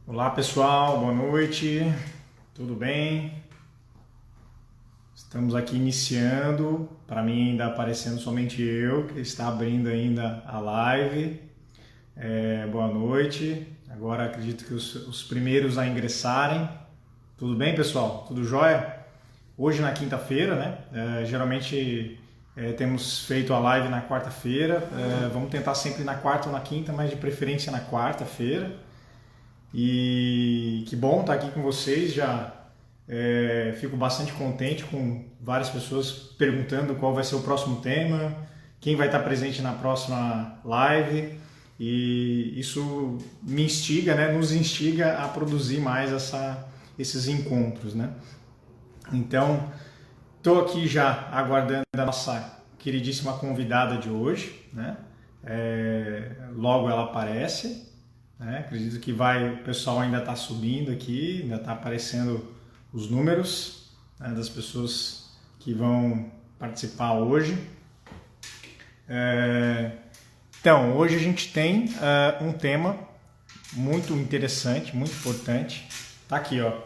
Olá pessoal, boa noite, tudo bem? Estamos aqui iniciando, para mim ainda aparecendo somente eu, que está abrindo ainda a live. Boa noite, agora acredito que os primeiros a ingressarem. Tudo bem pessoal? Tudo jóia? Hoje na quinta-feira, né? Geralmente temos feito a live na quarta-feira, vamos tentar sempre na quarta ou na quinta, mas de preferência na quarta-feira. E que bom estar aqui com vocês. Já fico bastante contente com várias pessoas perguntando qual vai ser o próximo tema, quem vai estar presente na próxima live. E isso me instiga, né, nos instiga a produzir mais esses encontros, né? Então, estou aqui já aguardando a nossa queridíssima convidada de hoje, né? Logo ela aparece, né? Acredito que o pessoal ainda está subindo aqui, ainda está aparecendo os números, né, das pessoas que vão participar hoje. Então, hoje a gente tem um tema muito interessante, muito importante. Tá aqui, ó,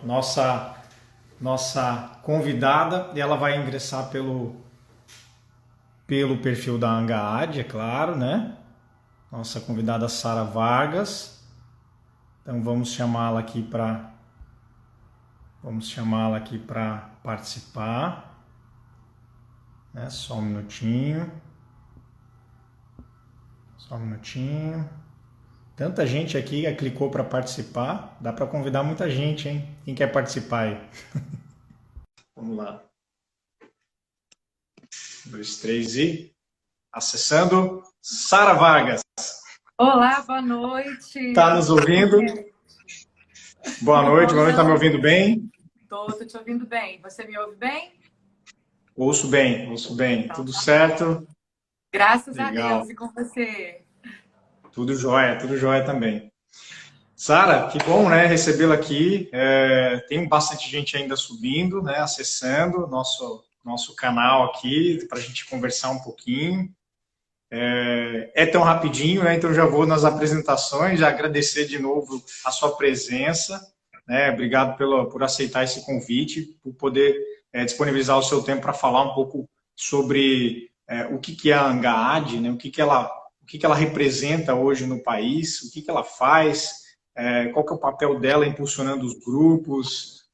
nossa convidada, e ela vai ingressar pelo perfil da Angaad, é claro, né? Nossa convidada Sara Vargas. Então vamos chamá-la aqui para participar, né? Só um minutinho. Só um minutinho. Tanta gente aqui que clicou para participar, dá para convidar muita gente, hein? Quem quer participar aí? Vamos lá. 1, 2, 3 e acessando. Sara Vargas. Olá, boa noite. Tá nos ouvindo? Boa noite, tá me ouvindo bem? Tô te ouvindo bem. Você me ouve bem? Ouço bem. Então, Tudo tá. certo? Graças a Legal. Deus. E com você? Tudo jóia também. Sara, que bom, né, recebê-la aqui. Tem bastante gente ainda subindo, né, acessando nosso canal aqui para a gente conversar um pouquinho. É tão rapidinho, né? Então já vou nas apresentações, já agradecer de novo a sua presença, né? Obrigado por aceitar esse convite, por poder disponibilizar o seu tempo para falar um pouco sobre o que é a Angaad, né? O que ela representa hoje no país, o que ela faz, qual que é o papel dela impulsionando os grupos,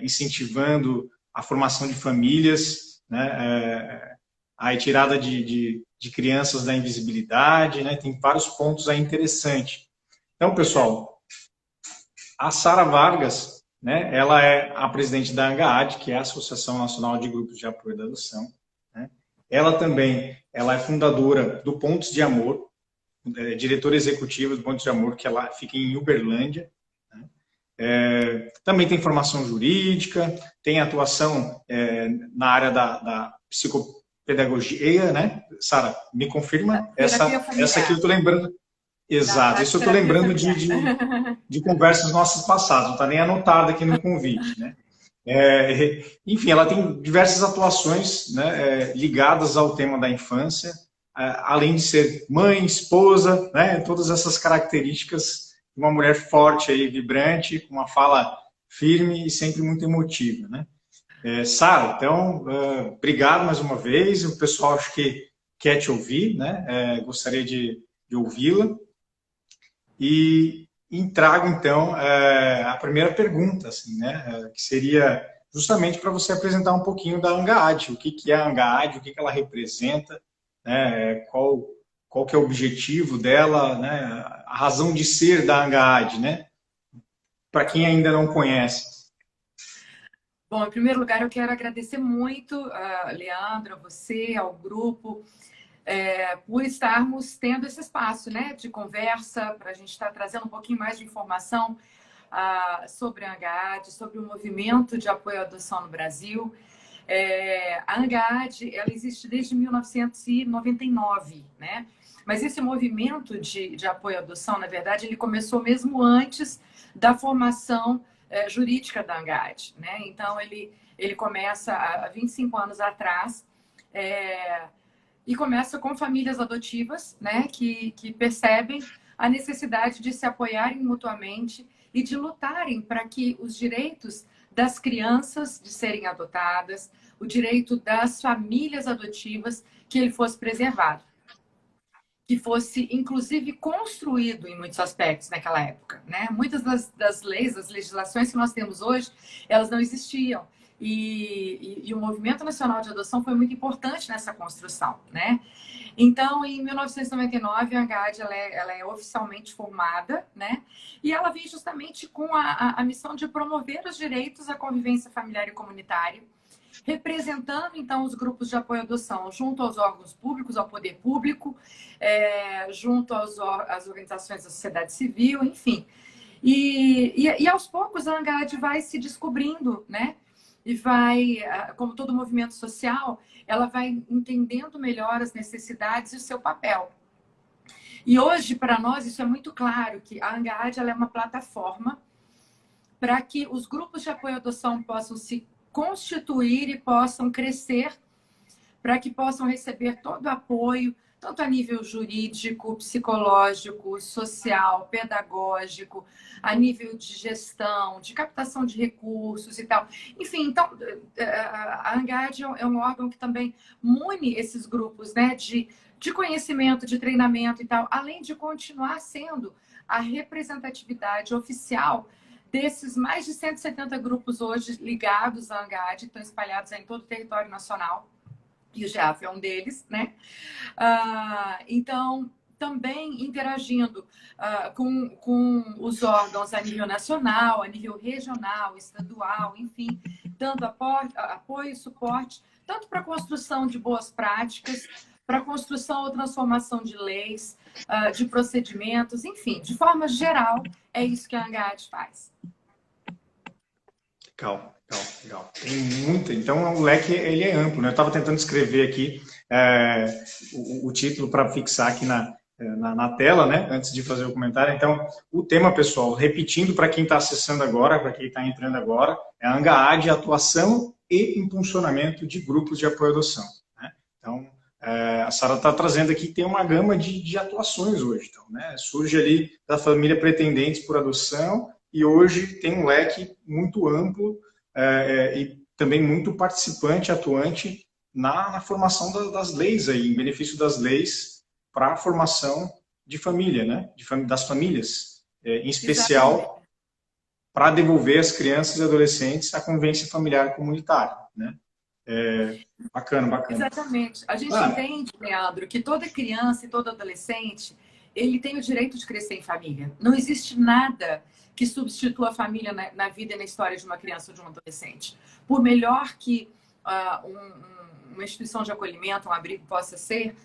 incentivando a formação de famílias, né? A retirada de crianças da invisibilidade, né? Tem vários pontos aí interessantes. Então, pessoal, a Sara Vargas, né? Ela é a presidente da ANGAAD, que é a Associação Nacional de Grupos de Apoio da Adoção, né? Ela é fundadora do Pontos de Amor, diretora executiva do Pontos de Amor, que ela fica em Uberlândia. Né? Também tem formação jurídica, tem atuação na área da psicopedagogia, né? Sara, me confirma? Terapia Essa aqui eu familiar. estou lembrando. Da Exato, parte isso de eu estou terapia lembrando familiar. de conversas nossas passadas, não está nem anotado aqui no convite, né? Enfim, ela tem diversas atuações, né, ligadas ao tema da infância, além de ser mãe, esposa, né, todas essas características de uma mulher forte, aí, vibrante, com uma fala firme e sempre muito emotiva. Né? Sara, então, obrigado mais uma vez. O pessoal acho que quer te ouvir, né? Gostaria de ouvi-la. E trago, então, a primeira pergunta, assim, né? Que seria justamente para você apresentar um pouquinho da Angaad, o que é a Angaad, o que ela representa, né? Qual que é o objetivo dela, né? A razão de ser da Angaad, né? Para quem ainda não conhece. Bom, em primeiro lugar, eu quero agradecer muito a Leandro, a você, ao grupo, por estarmos tendo esse espaço, né, de conversa, para a gente estar trazendo um pouquinho mais de informação sobre a ANGAAD, sobre o movimento de apoio à adoção no Brasil. A ANGAAD, ela existe desde 1999, né? Mas esse movimento de apoio à adoção, na verdade, ele começou mesmo antes da formação jurídica da ANGAAD, né? Então, ele começa há 25 anos atrás, e começa com famílias adotivas, né, que percebem a necessidade de se apoiarem mutuamente e de lutarem para que os direitos das crianças de serem adotadas, o direito das famílias adotivas, que ele fosse preservado. Que fosse, inclusive, construído em muitos aspectos naquela época, né? Muitas das leis, das legislações que nós temos hoje, elas não existiam. E o Movimento Nacional de Adoção foi muito importante nessa construção, né? Então, em 1999, a ANGAD ela é oficialmente formada, né? E ela vem justamente com a missão de promover os direitos à convivência familiar e comunitária, representando, então, os grupos de apoio à adoção junto aos órgãos públicos, ao poder público, junto às organizações da sociedade civil, enfim. E aos poucos, a ANGAD vai se descobrindo, né? E vai, como todo movimento social, ela vai entendendo melhor as necessidades e o seu papel. E hoje, para nós, isso é muito claro, que a ANGAD ela é uma plataforma para que os grupos de apoio à adoção possam se constituir e possam crescer, para que possam receber todo o apoio, tanto a nível jurídico, psicológico, social, pedagógico, a nível de gestão, de captação de recursos e tal. Enfim, então, a ANGAD é um órgão que também une esses grupos, né, de conhecimento, de treinamento e tal, além de continuar sendo a representatividade oficial desses mais de 170 grupos hoje ligados à ANGAD, estão espalhados em todo o território nacional, e o GEAF é um deles, né? Então, também interagindo com os órgãos a nível nacional, a nível regional, estadual, enfim, dando apoio e suporte, tanto para a construção de boas práticas, para a construção ou transformação de leis, de procedimentos, enfim, de forma geral, é isso que a ANGAD faz. Legal. Tem muita, então o leque ele é amplo, né? Eu estava tentando escrever aqui o título para fixar aqui na tela, né? Antes de fazer o comentário. Então, o tema, pessoal, repetindo para quem está acessando agora, para quem está entrando agora, é a ANGAD, atuação e impulsionamento de grupos de apoio à adoção, né? Então, a Sara está trazendo aqui que tem uma gama de atuações hoje. Então, né? Surge ali da família pretendentes por adoção, e hoje tem um leque muito amplo e também muito participante, atuante na formação das leis, aí, em benefício das leis para a formação de família, né? Das famílias, em especial para devolver as crianças e adolescentes à convivência familiar comunitária, né? Bacana. Exatamente. A gente entende, Leandro, que toda criança e todo adolescente, ele tem o direito de crescer em família. Não existe nada que substitua a família na vida e na história de uma criança ou de um adolescente. Por melhor que uma instituição de acolhimento, um abrigo possa ser,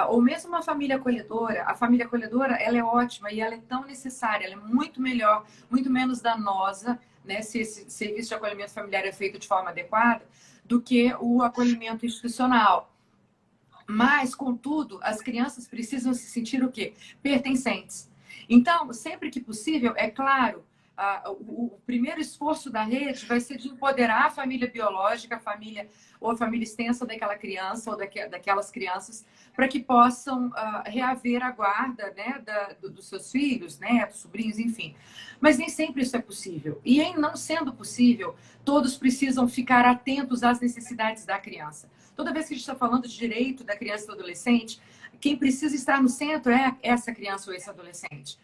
ou mesmo uma família acolhedora, a família acolhedora ela é ótima e ela é tão necessária, ela é muito melhor, muito menos danosa, né, se esse serviço de acolhimento familiar é feito de forma adequada, do que o acolhimento institucional. Mas, contudo, as crianças precisam se sentir o quê? Pertencentes. Então, sempre que possível, é claro, o primeiro esforço da rede vai ser de empoderar a família biológica, a família ou a família extensa daquela criança ou daquelas crianças, para que possam reaver a guarda, né, dos seus filhos, netos, sobrinhos, enfim. Mas nem sempre isso é possível. E em não sendo possível, todos precisam ficar atentos às necessidades da criança. Toda vez que a gente está falando de direito da criança e do adolescente, quem precisa estar no centro é essa criança ou esse adolescente.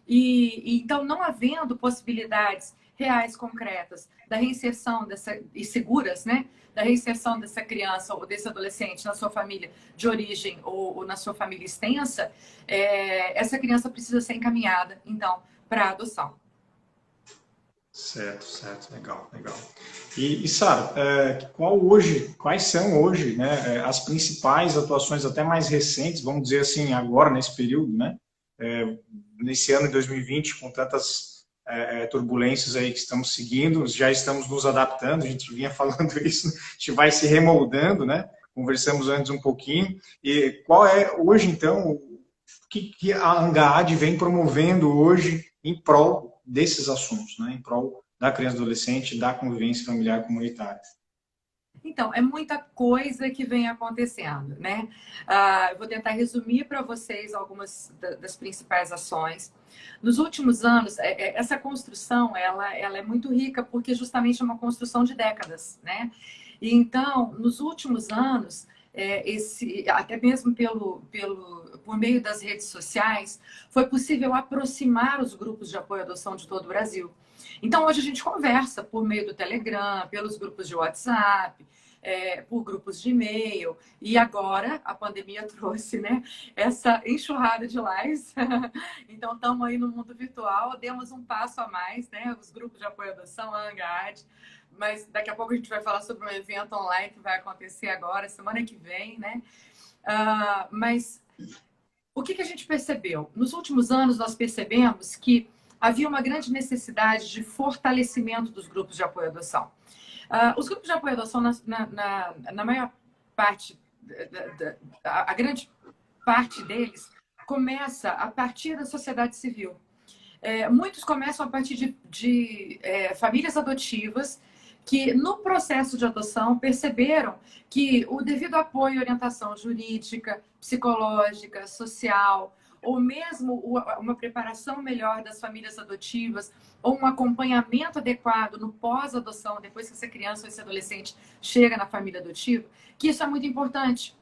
E então, não havendo possibilidades reais, concretas, da reinserção e seguras, né, da reinserção dessa criança ou desse adolescente na sua família de origem ou na sua família extensa, essa criança precisa ser encaminhada, então, para a adoção. Certo. Legal. E Sara, quais são hoje, né, as principais atuações até mais recentes, vamos dizer assim, agora, nesse período, né, nesse ano de 2020, com tantas turbulências aí que estamos seguindo, já estamos nos adaptando, a gente vinha falando isso, a gente vai se remoldando, né, conversamos antes um pouquinho, e qual é hoje, então, o que a ANGAD vem promovendo hoje em prol desses assuntos, né, em prol da criança e adolescente, da convivência familiar comunitária? Então, é muita coisa que vem acontecendo, né? Eu vou tentar resumir para vocês algumas das principais ações. Nos últimos anos, essa construção, ela é muito rica porque justamente é uma construção de décadas, né? E então, nos últimos anos, até mesmo por meio das redes sociais, foi possível aproximar os grupos de apoio à adoção de todo o Brasil. Então, hoje a gente conversa por meio do Telegram, pelos grupos de WhatsApp, por grupos de e-mail. E agora a pandemia trouxe, né, essa enxurrada de lives. Então, estamos aí no mundo virtual, demos um passo a mais, né? Os grupos de apoio à adoção, a ANGAD. Mas daqui a pouco a gente vai falar sobre um evento online que vai acontecer agora, semana que vem, né? Mas o que a gente percebeu? Nos últimos anos, nós percebemos que havia uma grande necessidade de fortalecimento dos grupos de apoio à adoção. Os grupos de apoio à adoção, na maior parte, a grande parte deles, começa a partir da sociedade civil. Muitos começam a partir de famílias adotivas que, no processo de adoção, perceberam que o devido apoio e orientação jurídica, psicológica, social, ou mesmo uma preparação melhor das famílias adotivas, ou um acompanhamento adequado no pós-adoção, depois que essa criança ou esse adolescente chega na família adotiva, que isso é muito importante.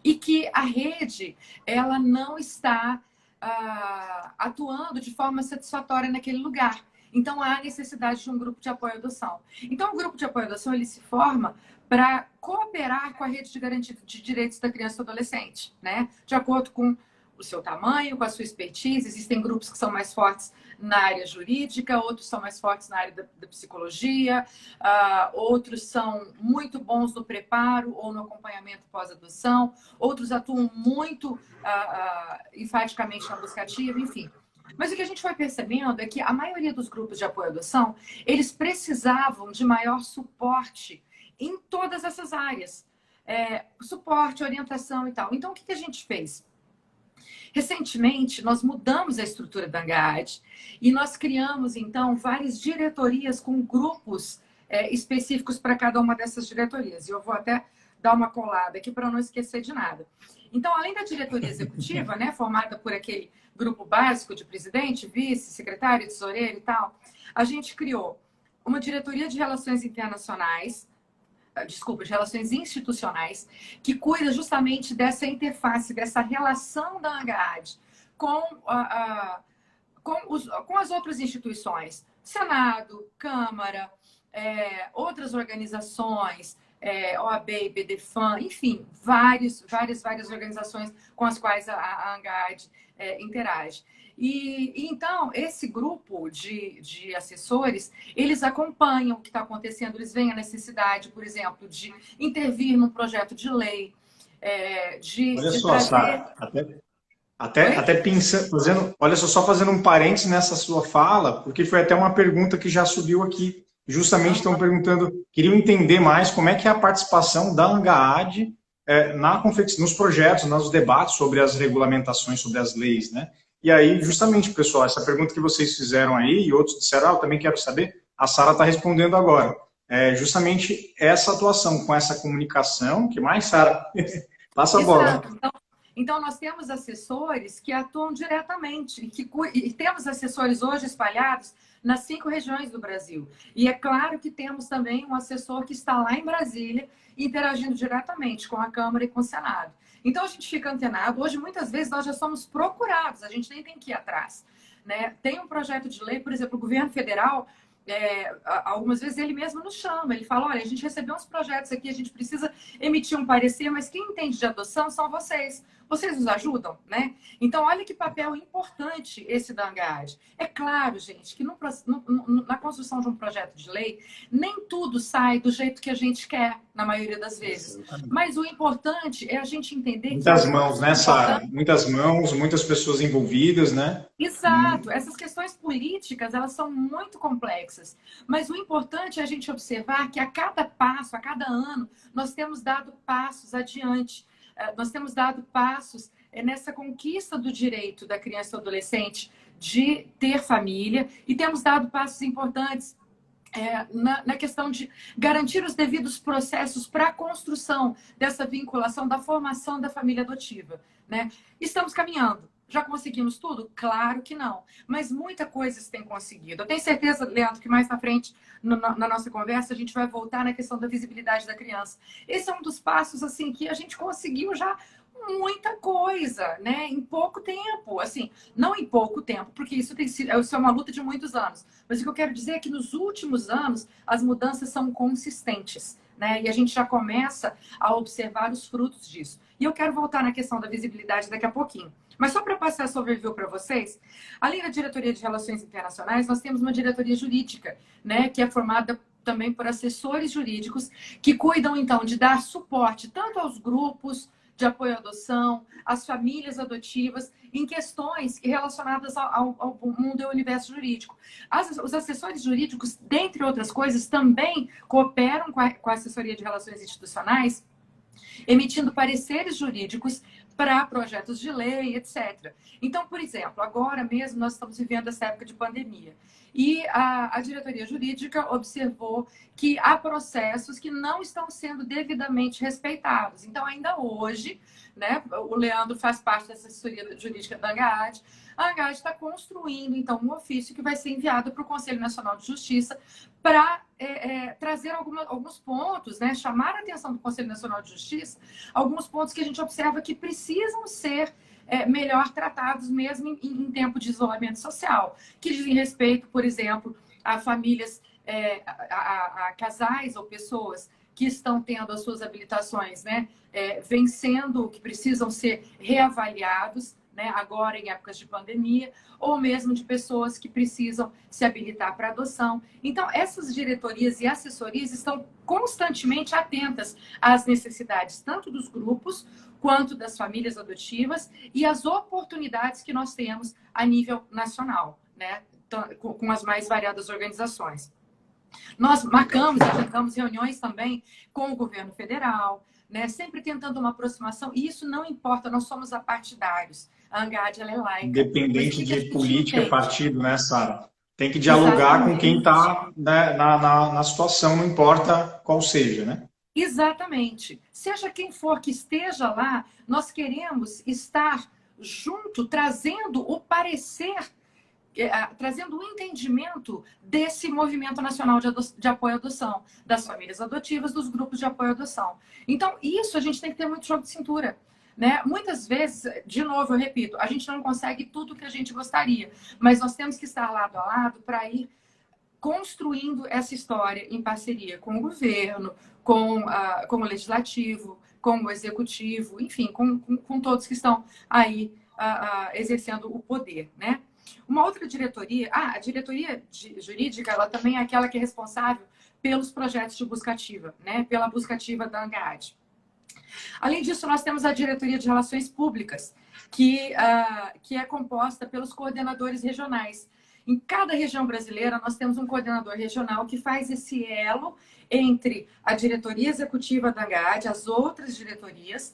E que a rede, ela não está atuando de forma satisfatória naquele lugar. Então, há necessidade de um grupo de apoio à adoção. Então, o grupo de apoio à adoção, ele se forma para cooperar com a rede de garantia de direitos da criança e do adolescente, né? De acordo com o seu tamanho, com a sua expertise. Existem grupos que são mais fortes na área jurídica, outros são mais fortes na área da psicologia, outros são muito bons no preparo ou no acompanhamento pós-adoção, outros atuam muito enfaticamente na busca ativa, enfim. Mas o que a gente foi percebendo é que a maioria dos grupos de apoio à adoção, eles precisavam de maior suporte em todas essas áreas. Suporte, orientação e tal. Então, o que a gente fez? Recentemente, nós mudamos a estrutura da ANGAD e nós criamos, então, várias diretorias com grupos específicos para cada uma dessas diretorias. E eu vou até dar uma colada aqui para não esquecer de nada. Então, além da diretoria executiva, né, formada por aquele grupo básico de presidente, vice, secretário, tesoureiro e tal, a gente criou uma diretoria de relações internacionais, de relações institucionais, que cuida justamente dessa interface, dessa relação da ANGAD com as outras instituições, Senado, Câmara, outras organizações, OAB, BDFAM, enfim, várias organizações com as quais a ANGAD interage. E então, esse grupo de assessores, eles acompanham o que está acontecendo, eles veem a necessidade, por exemplo, de intervir num projeto de lei, Olha só, Sara, até pensando, olha só fazendo um parênteses nessa sua fala, porque foi até uma pergunta que já subiu aqui. Justamente estão perguntando, queriam entender mais como é que é a participação da ANGAD nos projetos, nos debates sobre as regulamentações, sobre as leis, né? E aí, justamente, pessoal, essa pergunta que vocês fizeram aí, e outros disseram, eu também quero saber, a Sara está respondendo agora. Justamente essa atuação com essa comunicação, que mais, Sara? Passa a bola. Então, nós temos assessores que atuam diretamente, e temos assessores hoje espalhados nas 5 regiões do Brasil. E é claro que temos também um assessor que está lá em Brasília, interagindo diretamente com a Câmara e com o Senado. Então, a gente fica antenado. Hoje, muitas vezes, nós já somos procurados, a gente nem tem que ir atrás, né? Tem um projeto de lei, por exemplo, o governo federal, algumas vezes ele mesmo nos chama, ele fala, olha, a gente recebeu uns projetos aqui, a gente precisa emitir um parecer, mas quem entende de adoção são vocês nos ajudam, né? Então, olha que papel importante esse da ANGAD. É claro, gente, que na construção de um projeto de lei, nem tudo sai do jeito que a gente quer, na maioria das vezes. Mas o importante é a gente entender muitas mãos, né, Sara? Muitas mãos, muitas pessoas envolvidas, né? Exato. Essas questões políticas, elas são muito complexas. Mas o importante é a gente observar que a cada passo, a cada ano, nós temos dado passos adiante. Nós temos dado passos nessa conquista do direito da criança e do adolescente de ter família e temos dado passos importantes na questão de garantir os devidos processos para a construção dessa vinculação, da formação da família adotiva, né? Estamos caminhando. Já conseguimos tudo? Claro que não. Mas muita coisa se tem conseguido. Eu tenho certeza, Leandro, que mais na frente, na nossa conversa, a gente vai voltar na questão da visibilidade da criança. Esse é um dos passos, assim, que a gente conseguiu já muita coisa, né? Em pouco tempo. Assim, não em pouco tempo, porque isso é uma luta de muitos anos. Mas o que eu quero dizer é que nos últimos anos, as mudanças são consistentes, né? E a gente já começa a observar os frutos disso. E eu quero voltar na questão da visibilidade daqui a pouquinho. Mas só para passar essa overview para vocês, além da diretoria de relações internacionais, nós temos uma diretoria jurídica, né, que é formada também por assessores jurídicos que cuidam, então, de dar suporte tanto aos grupos de apoio à adoção, às famílias adotivas, em questões relacionadas ao mundo e ao universo jurídico. Os assessores jurídicos, dentre outras coisas, também cooperam com a assessoria de relações institucionais, emitindo pareceres jurídicos para projetos de lei, etc. Então, por exemplo, agora mesmo nós estamos vivendo essa época de pandemia. E a diretoria jurídica observou que há processos que não estão sendo devidamente respeitados. Então, ainda hoje, né, o Leandro faz parte da assessoria jurídica da ANGAAD. A ANGAAD está construindo, então, um ofício que vai ser enviado para o Conselho Nacional de Justiça para trazer alguns pontos, né, chamar a atenção do Conselho Nacional de Justiça, alguns pontos que a gente observa que precisam ser melhor tratados mesmo em tempo de isolamento social, que dizem respeito, por exemplo, a famílias, a casais ou pessoas que estão tendo as suas habilitações, né, vencendo, que precisam ser reavaliados, né, agora em épocas de pandemia, ou mesmo de pessoas que precisam se habilitar para adoção. Então, essas diretorias e assessorias estão constantemente atentas às necessidades tanto dos grupos quanto das famílias adotivas e às oportunidades que nós temos a nível nacional, né, com as mais variadas organizações. Nós marcamos e agendamos reuniões também com o governo federal, né, sempre tentando uma aproximação, e isso não importa, nós somos apartidários. A ANGAAD, ela é laica. Independente de política, partido, né, Sara? Tem que dialogar Exatamente. Com quem está, né, na situação, não importa qual seja, né? Exatamente. Seja quem for que esteja lá, nós queremos estar junto, trazendo o parecer, trazendo o entendimento desse movimento nacional de apoio à adoção, das famílias adotivas, dos grupos de apoio à adoção. Então, isso a gente tem que ter muito jogo de cintura. Né? Muitas vezes, de novo, eu repito, a gente não consegue tudo o que a gente gostaria, mas nós temos que estar lado a lado para ir construindo essa história em parceria com o governo, com o legislativo, com o executivo, enfim, com todos que estão aí exercendo o poder, né? Uma outra diretoria, a diretoria jurídica, ela também é aquela que é responsável pelos projetos de busca ativa, né? Pela busca ativa da ANGAAD. Além disso, nós temos a diretoria de relações públicas, que é composta pelos coordenadores regionais. Em cada região brasileira, nós temos um coordenador regional que faz esse elo entre a diretoria executiva da ANGAAD, as outras diretorias,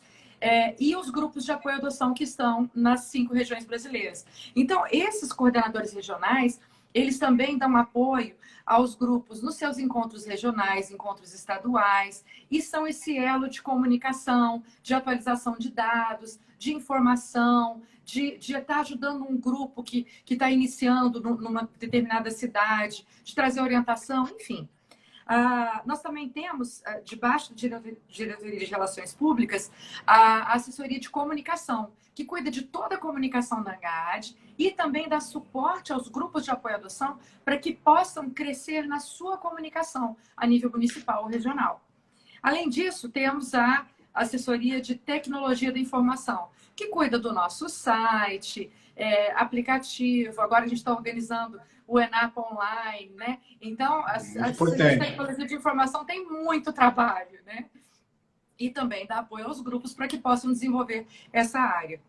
e os grupos de apoio à adoção que estão nas 5 regiões brasileiras. Então, esses coordenadores regionais, eles também dão apoio aos grupos nos seus encontros regionais, encontros estaduais, e são esse elo de comunicação, de atualização de dados, de informação, de estar ajudando um grupo que está iniciando numa determinada cidade, de trazer orientação, enfim. Nós também temos, debaixo da diretoria de relações públicas, a assessoria de comunicação, que cuida de toda a comunicação da ANGAAD e também dá suporte aos grupos de apoio à adoção para que possam crescer na sua comunicação a nível municipal ou regional. Além disso, temos a assessoria de tecnologia da informação, que cuida do nosso site, aplicativo. Agora a gente está organizando o ENAP online, né? Então, a assessoria de tecnologia de informação tem muito trabalho, né? E também dá apoio aos grupos para que possam desenvolver essa área.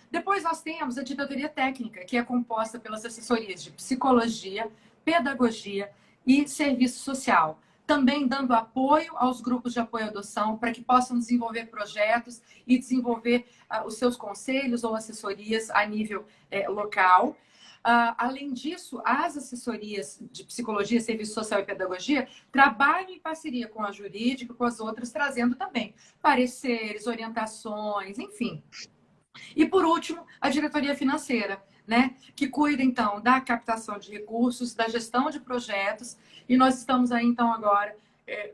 Depois nós temos a diretoria técnica, que é composta pelas assessorias de psicologia, pedagogia e serviço social, também dando apoio aos grupos de apoio à adoção para que possam desenvolver projetos e desenvolver os seus conselhos ou assessorias a nível local. Além disso, as assessorias de psicologia, serviço social e pedagogia trabalham em parceria com a jurídica, com as outras, trazendo também pareceres, orientações, enfim. E, por último, a diretoria financeira, né? Que cuida, então, da captação de recursos, da gestão de projetos. E nós estamos aí, então, agora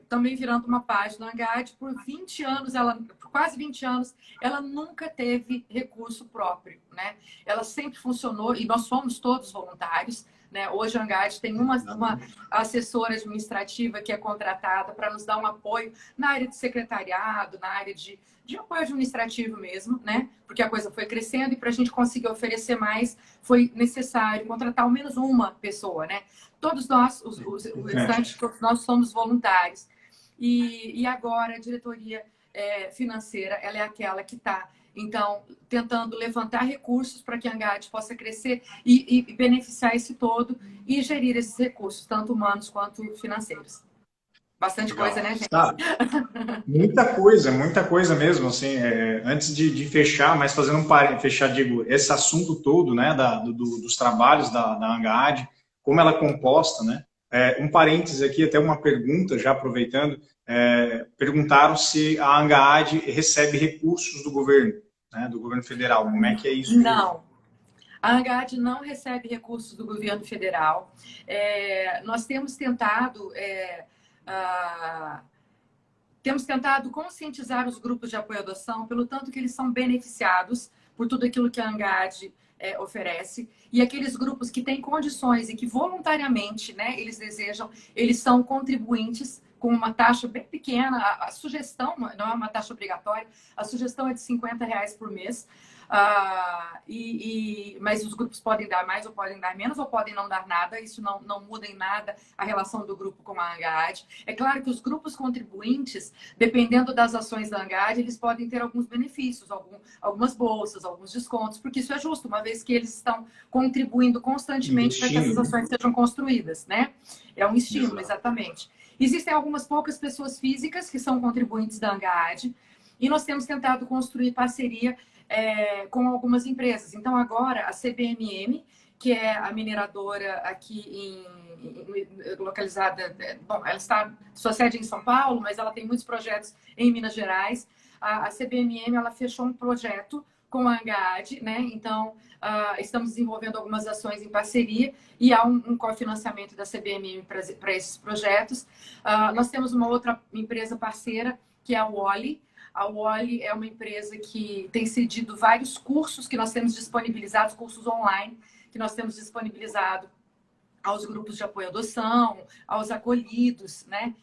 também virando uma página. A Angad, por 20 anos, por quase 20 anos, ela nunca teve recurso próprio, né? Ela sempre funcionou, e nós somos todos voluntários, né? Hoje a Angad tem uma assessora administrativa que é contratada para nos dar um apoio na área de secretariado, na área de apoio administrativo mesmo, né? Porque a coisa foi crescendo e para a gente conseguir oferecer mais, foi necessário contratar ao menos uma pessoa, né? Todos nós, o restante, todos nós somos voluntários. E agora a diretoria financeira, ela é aquela que está, então, tentando levantar recursos para que a Angad possa crescer e beneficiar esse todo e gerir esses recursos, tanto humanos quanto financeiros. Bastante Legal. coisa, né, gente? Tá. Muita coisa mesmo, assim, antes de fechar, mas fazendo fechar, digo, esse assunto todo, né, dos trabalhos da Angad, como ela é composta, né, um parênteses aqui, até uma pergunta, já aproveitando, perguntaram se a Angad recebe recursos do governo, né, do governo federal, como é que é isso? Não. A Angad não recebe recursos do governo federal. Nós temos tentado... temos tentado conscientizar os grupos de apoio à adoção pelo tanto que eles são beneficiados por tudo aquilo que a Angad oferece. E aqueles grupos que têm condições e que voluntariamente, né, eles desejam, eles são contribuintes com uma taxa bem pequena. A sugestão, não é uma taxa obrigatória, a sugestão é de R$50 por mês. Mas os grupos podem dar mais ou podem dar menos ou podem não dar nada. Isso não muda em nada a relação do grupo com a Angad. É claro que os grupos contribuintes, dependendo das ações da Angad, eles podem ter alguns benefícios, algumas bolsas, alguns descontos, porque isso é justo, uma vez que eles estão contribuindo constantemente para que essas ações sejam construídas, né? É um estímulo, exatamente. Existem algumas poucas pessoas físicas que são contribuintes da Angad e nós temos tentado construir parceria com algumas empresas. Então, agora, a CBMM, que é a mineradora aqui localizada... Bom, ela está sua sede em São Paulo, mas ela tem muitos projetos em Minas Gerais. A CBMM, ela fechou um projeto com a Angad, né? Então, estamos desenvolvendo algumas ações em parceria e há um cofinanciamento da CBMM para esses projetos. Nós temos uma outra empresa parceira, que é a Wally. A Wally é uma empresa que tem cedido vários cursos que nós temos disponibilizados, cursos online, que nós temos disponibilizado aos grupos de apoio à adoção, aos acolhidos, né?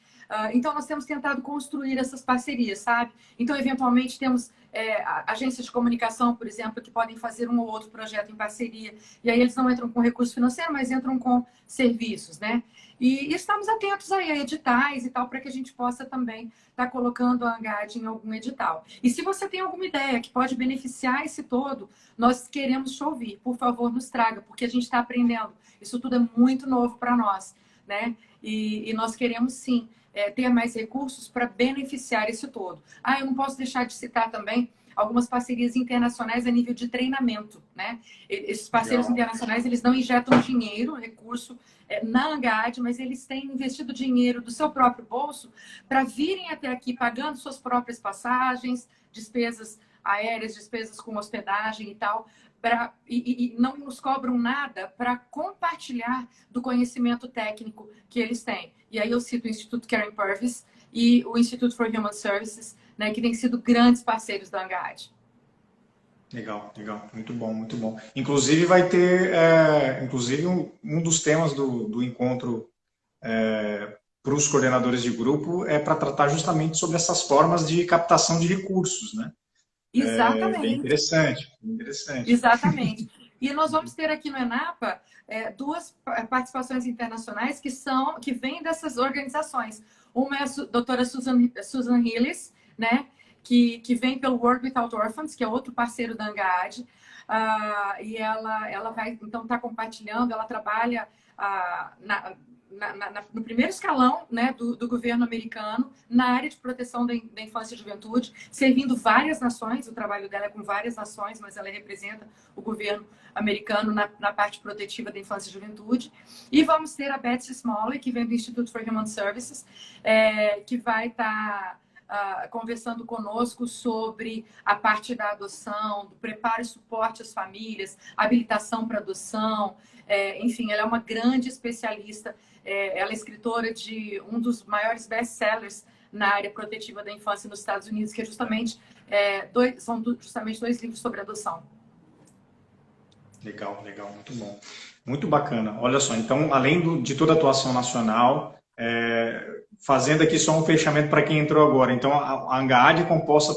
Então, nós temos tentado construir essas parcerias, sabe? Então, eventualmente, temos agências de comunicação, por exemplo, que podem fazer um ou outro projeto em parceria. E aí eles não entram com recurso financeiro, mas entram com serviços, né? E estamos atentos aí a editais e tal, para que a gente possa também estar colocando a Angad em algum edital. E se você tem alguma ideia que pode beneficiar esse todo, nós queremos te ouvir. Por favor, nos traga, porque a gente está aprendendo. Isso tudo é muito novo para nós, né? E nós queremos, sim, ter mais recursos para beneficiar isso todo. Eu não posso deixar de citar também algumas parcerias internacionais a nível de treinamento, né? Esses parceiros internacionais, eles não injetam dinheiro, recurso na Angad, mas eles têm investido dinheiro do seu próprio bolso para virem até aqui pagando suas próprias passagens, despesas aéreas, despesas com hospedagem e tal, e não nos cobram nada para compartilhar do conhecimento técnico que eles têm. E aí eu cito o Instituto Karen Purvis e o Institute for Human Services, né, que têm sido grandes parceiros da Angad. Legal, legal. Muito bom, muito bom. Inclusive vai ter, inclusive um dos temas do encontro para os coordenadores de grupo é para tratar justamente sobre essas formas de captação de recursos, né? Exatamente. Bem interessante, bem interessante. Exatamente. E nós vamos ter aqui no ENAPA duas participações internacionais que vêm dessas organizações. Uma é a doutora Susan Hillis, né, que vem pelo World Without Orphans, que é outro parceiro da Angad. E ela vai, então, estar compartilhando, ela trabalha no primeiro escalão, né, do governo americano na área de proteção da infância e juventude, servindo várias nações. O trabalho dela é com várias nações, mas ela representa o governo americano na parte protetiva da infância e juventude. E vamos ter a Betsy Smalley, que vem do Institute for Human Services, que vai estar conversando conosco sobre a parte da adoção, do preparo e suporte às famílias, habilitação para adoção. Enfim, ela é uma grande especialista. Ela é escritora de um dos maiores best-sellers na área protetiva da infância nos Estados Unidos, que é justamente, são justamente 2 livros sobre adoção. Legal, legal, muito bom. Muito bacana. Olha só, então, além de toda a atuação nacional, fazendo aqui só um fechamento para quem entrou agora. Então, a ANGAAD é composta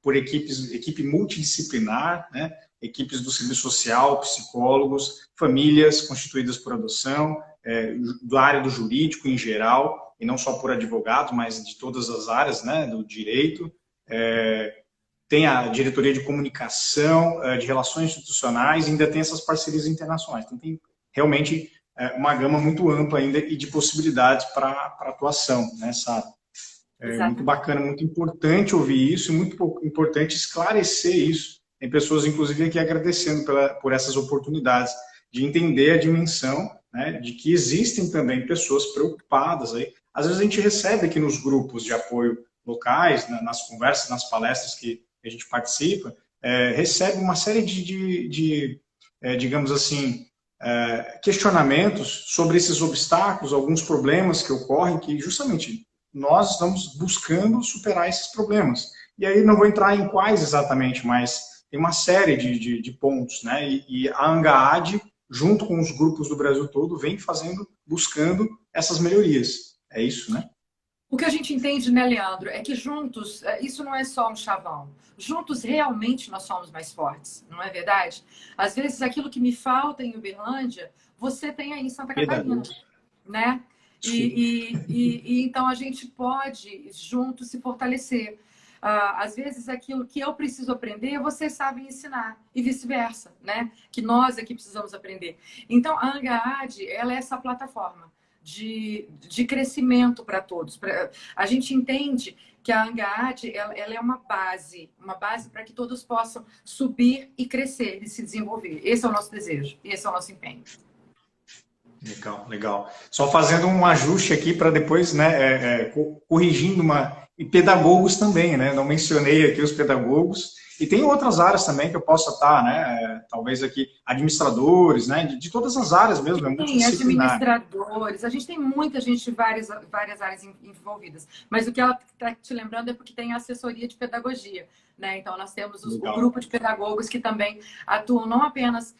por equipe multidisciplinar, né? Equipes do serviço social, psicólogos, famílias constituídas por adoção, da área do jurídico em geral, e não só por advogados, mas de todas as áreas, né, do direito. Tem a diretoria de comunicação, de relações institucionais, e ainda tem essas parcerias internacionais. Então, tem realmente uma gama muito ampla ainda e de possibilidades para atuação, né, Sara? Muito bacana, muito importante ouvir isso, e muito importante esclarecer isso. Tem pessoas, inclusive, aqui agradecendo por essas oportunidades de entender a dimensão, né, de que existem também pessoas preocupadas. Aí. Às vezes a gente recebe aqui nos grupos de apoio locais, nas conversas, nas palestras que a gente participa, recebe uma série digamos assim, questionamentos sobre esses obstáculos, alguns problemas que ocorrem, que justamente nós estamos buscando superar esses problemas. E aí não vou entrar em quais exatamente, mas tem uma série de pontos, né? E a ANGAAD, junto com os grupos do Brasil todo, vem buscando essas melhorias. É isso, né? O que a gente entende, né, Leandro, é que juntos, isso não é só um chavão. Juntos, realmente, nós somos mais fortes, não é verdade? Às vezes, aquilo que me falta em Uberlândia, você tem aí em Santa Catarina, né? Então, a gente pode, juntos, se fortalecer. Às vezes, aquilo que eu preciso aprender, vocês sabem ensinar, e vice-versa, né? Que nós aqui precisamos aprender. Então, a ANGAAD, ela é essa plataforma de crescimento para todos. A gente entende que a ANGAAD, ela é uma base para que todos possam subir e crescer e se desenvolver. Esse é o nosso desejo, esse é o nosso empenho. Legal, legal. Só fazendo um ajuste aqui para depois, né, corrigindo e pedagogos também, né? Não mencionei aqui os pedagogos. E tem outras áreas também que eu possa estar, né? Talvez aqui administradores, né? De todas as áreas mesmo, é multidisciplinar. Administradores, a gente tem muita gente de várias áreas envolvidas. Mas o que ela está te lembrando é porque tem a assessoria de pedagogia, né? Então nós temos o grupo de pedagogos que também atuam não apenas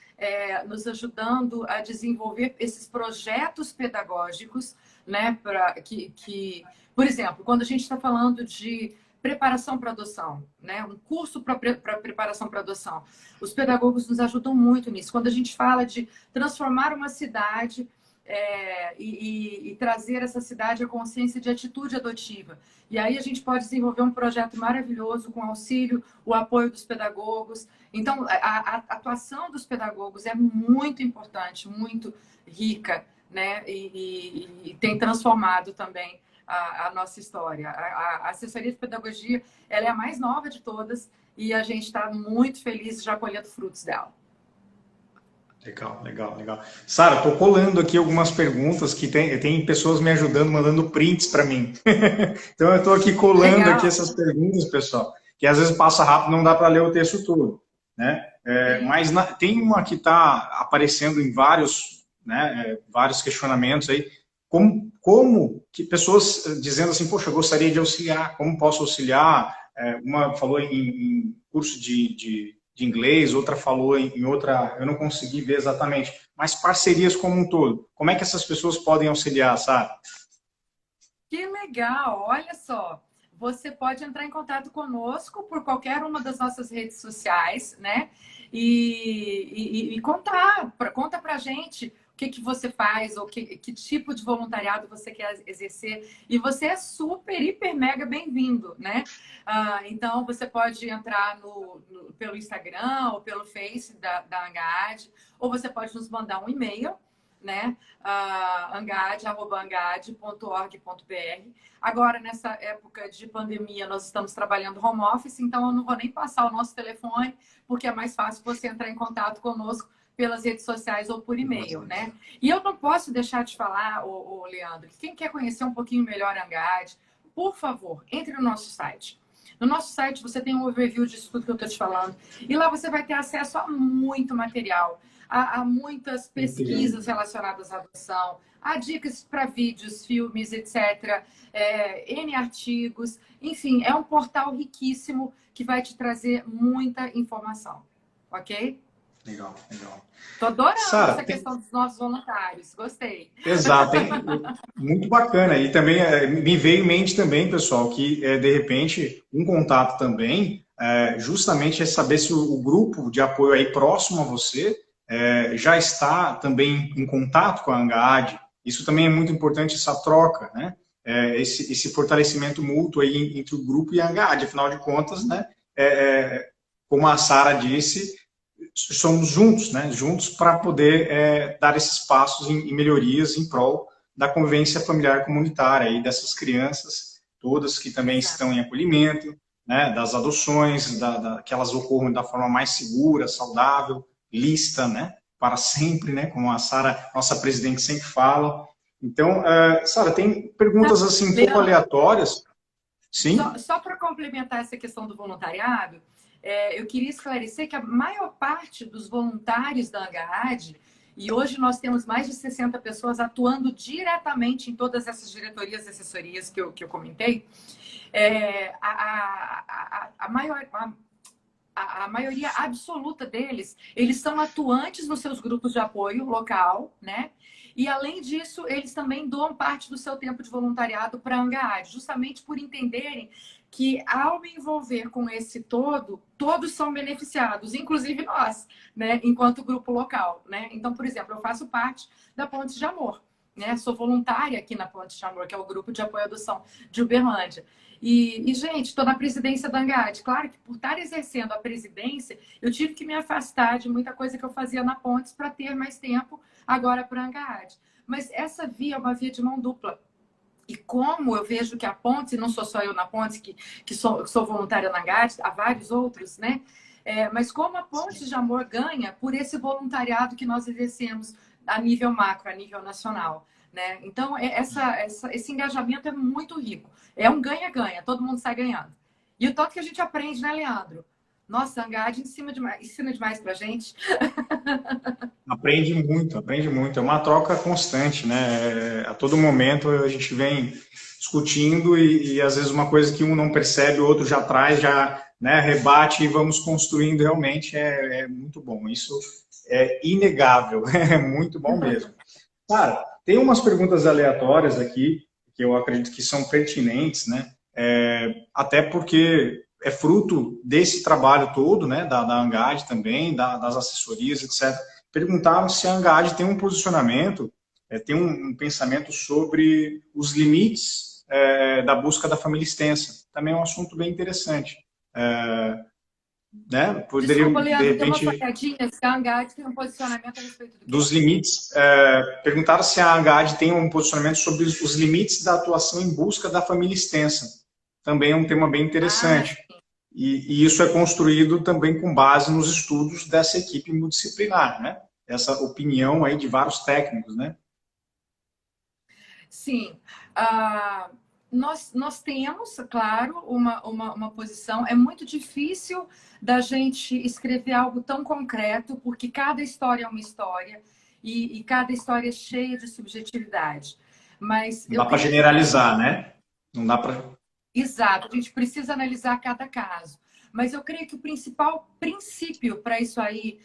nos ajudando a desenvolver esses projetos pedagógicos, né? Por exemplo, quando a gente está falando de preparação para adoção, né? Um curso para preparação para adoção. Os pedagogos nos ajudam muito nisso. Quando a gente fala de transformar uma cidade e trazer essa cidade à consciência de atitude adotiva. E aí a gente pode desenvolver um projeto maravilhoso com auxílio, o apoio dos pedagogos. Então, a atuação dos pedagogos é muito importante, muito rica, né? E tem transformado também a nossa história. A assessoria de pedagogia, ela é a mais nova de todas e a gente está muito feliz já colhendo frutos dela. Legal, legal, legal. Sara, estou colando aqui algumas perguntas que tem pessoas me ajudando, mandando prints para mim. Então eu estou aqui colando aqui essas perguntas, pessoal, que às vezes passa rápido, não dá para ler o texto todo, né? Mas tem uma que está aparecendo em vários questionamentos aí. Como que pessoas dizendo assim, poxa, eu gostaria de auxiliar, como posso auxiliar? Uma falou em curso de inglês, outra falou em outra, eu não consegui ver exatamente, mas parcerias como um todo. Como é que essas pessoas podem auxiliar, Sara? Que legal, olha só. Você pode entrar em contato conosco por qualquer uma das nossas redes sociais, né? E conta pra gente o que você faz, ou que tipo de voluntariado você quer exercer. E você é super, hiper, mega bem-vindo, né? Então, você pode entrar pelo Instagram ou pelo Face da ANGAAD, ou você pode nos mandar um e-mail, né? angad.org.br. Agora, nessa época de pandemia, nós estamos trabalhando home office, então eu não vou nem passar o nosso telefone, porque é mais fácil você entrar em contato conosco pelas redes sociais ou por e-mail, né? E eu não posso deixar de falar, Leandro, que quem quer conhecer um pouquinho melhor a Angad, por favor, entre no nosso site. No nosso site você tem um overview disso tudo que eu estou te falando. E lá você vai ter acesso a muito material, a muitas pesquisas relacionadas à adoção, a dicas para vídeos, filmes, etc. N artigos. Enfim, é um portal riquíssimo que vai te trazer muita informação. Ok? Legal, legal. Estou adorando Sara, essa questão dos nossos voluntários. Gostei. Exato, hein? Muito bacana. E também me veio em mente também, pessoal, que de repente um contato também justamente é saber se o grupo de apoio aí próximo a você já está também em contato com a Angad. Isso também é muito importante, essa troca, né? Esse fortalecimento mútuo aí entre o grupo e a Angad. Afinal de contas, né? Como a Sara disse, somos juntos, né? Juntos para poder dar esses passos em melhorias em prol da convivência familiar comunitária e dessas crianças todas que também estão em acolhimento, né? Das adoções, que elas ocorram da forma mais segura, saudável, lícita, né? Para sempre, né? Como a Sara, nossa presidente, sempre fala. Então, Sara, tem perguntas assim um pouco aleatórias. Sim? Só para complementar essa questão do voluntariado, eu queria esclarecer que a maior parte dos voluntários da Angad, e hoje nós temos mais de 60 pessoas atuando diretamente em todas essas diretorias e assessorias que eu comentei, a maioria absoluta deles, eles são atuantes nos seus grupos de apoio local, né? E, além disso, eles também doam parte do seu tempo de voluntariado para a Angad, justamente por entenderem que, ao me envolver com esse todo, todos são beneficiados, inclusive nós, né? Enquanto grupo local, né? Então, por exemplo, eu faço parte da Pontes de Amor, né? Sou voluntária aqui na Pontes de Amor, que é o grupo de apoio à adoção de Uberlândia. Gente, estou na presidência da Angad. Claro que, por estar exercendo a presidência, eu tive que me afastar de muita coisa que eu fazia na Pontes para ter mais tempo agora para a Angad. Mas essa via é uma via de mão dupla. E como eu vejo que a Pontes, e não sou só eu na Pontes, que sou voluntária na Angad, há vários outros, né? Mas como a Pontes de Amor ganha por esse voluntariado que nós exercemos a nível macro, a nível nacional. Né? Então, esse engajamento é muito rico. É um ganha-ganha, todo mundo sai ganhando. E o tanto que a gente aprende, né, Leandro? Nossa, a Angad ensina demais pra gente. Aprende muito, aprende muito. É uma troca constante, né? A todo momento a gente vem discutindo e às vezes uma coisa que um não percebe, o outro já traz, já, né, rebate e vamos construindo. Realmente é muito bom. Isso é inegável, é muito bom mesmo. Cara, tem umas perguntas aleatórias aqui que eu acredito que são pertinentes, né? Até porque é fruto desse trabalho todo, né? Da Angad também, das assessorias, etc. Perguntaram se a Angad tem um posicionamento, tem um pensamento sobre os limites da busca da família extensa. Também é um assunto bem interessante. Né? Poderiam, desculpa, Leandro, de repente, tem uma falhadinha, se a Angad tem um posicionamento a respeito dos limites. Perguntaram se a Angad tem um posicionamento sobre os limites da atuação em busca da família extensa. Também é um tema bem interessante. E isso é construído também com base nos estudos dessa equipe multidisciplinar, né? Essa opinião aí de vários técnicos, né? Sim. Nós temos, claro, uma posição. É muito difícil da gente escrever algo tão concreto, porque cada história é uma história e cada história é cheia de subjetividade. Mas não dá para generalizar, né? Não dá para... Exato, a gente precisa analisar cada caso. Mas eu creio que o principal princípio para isso aí,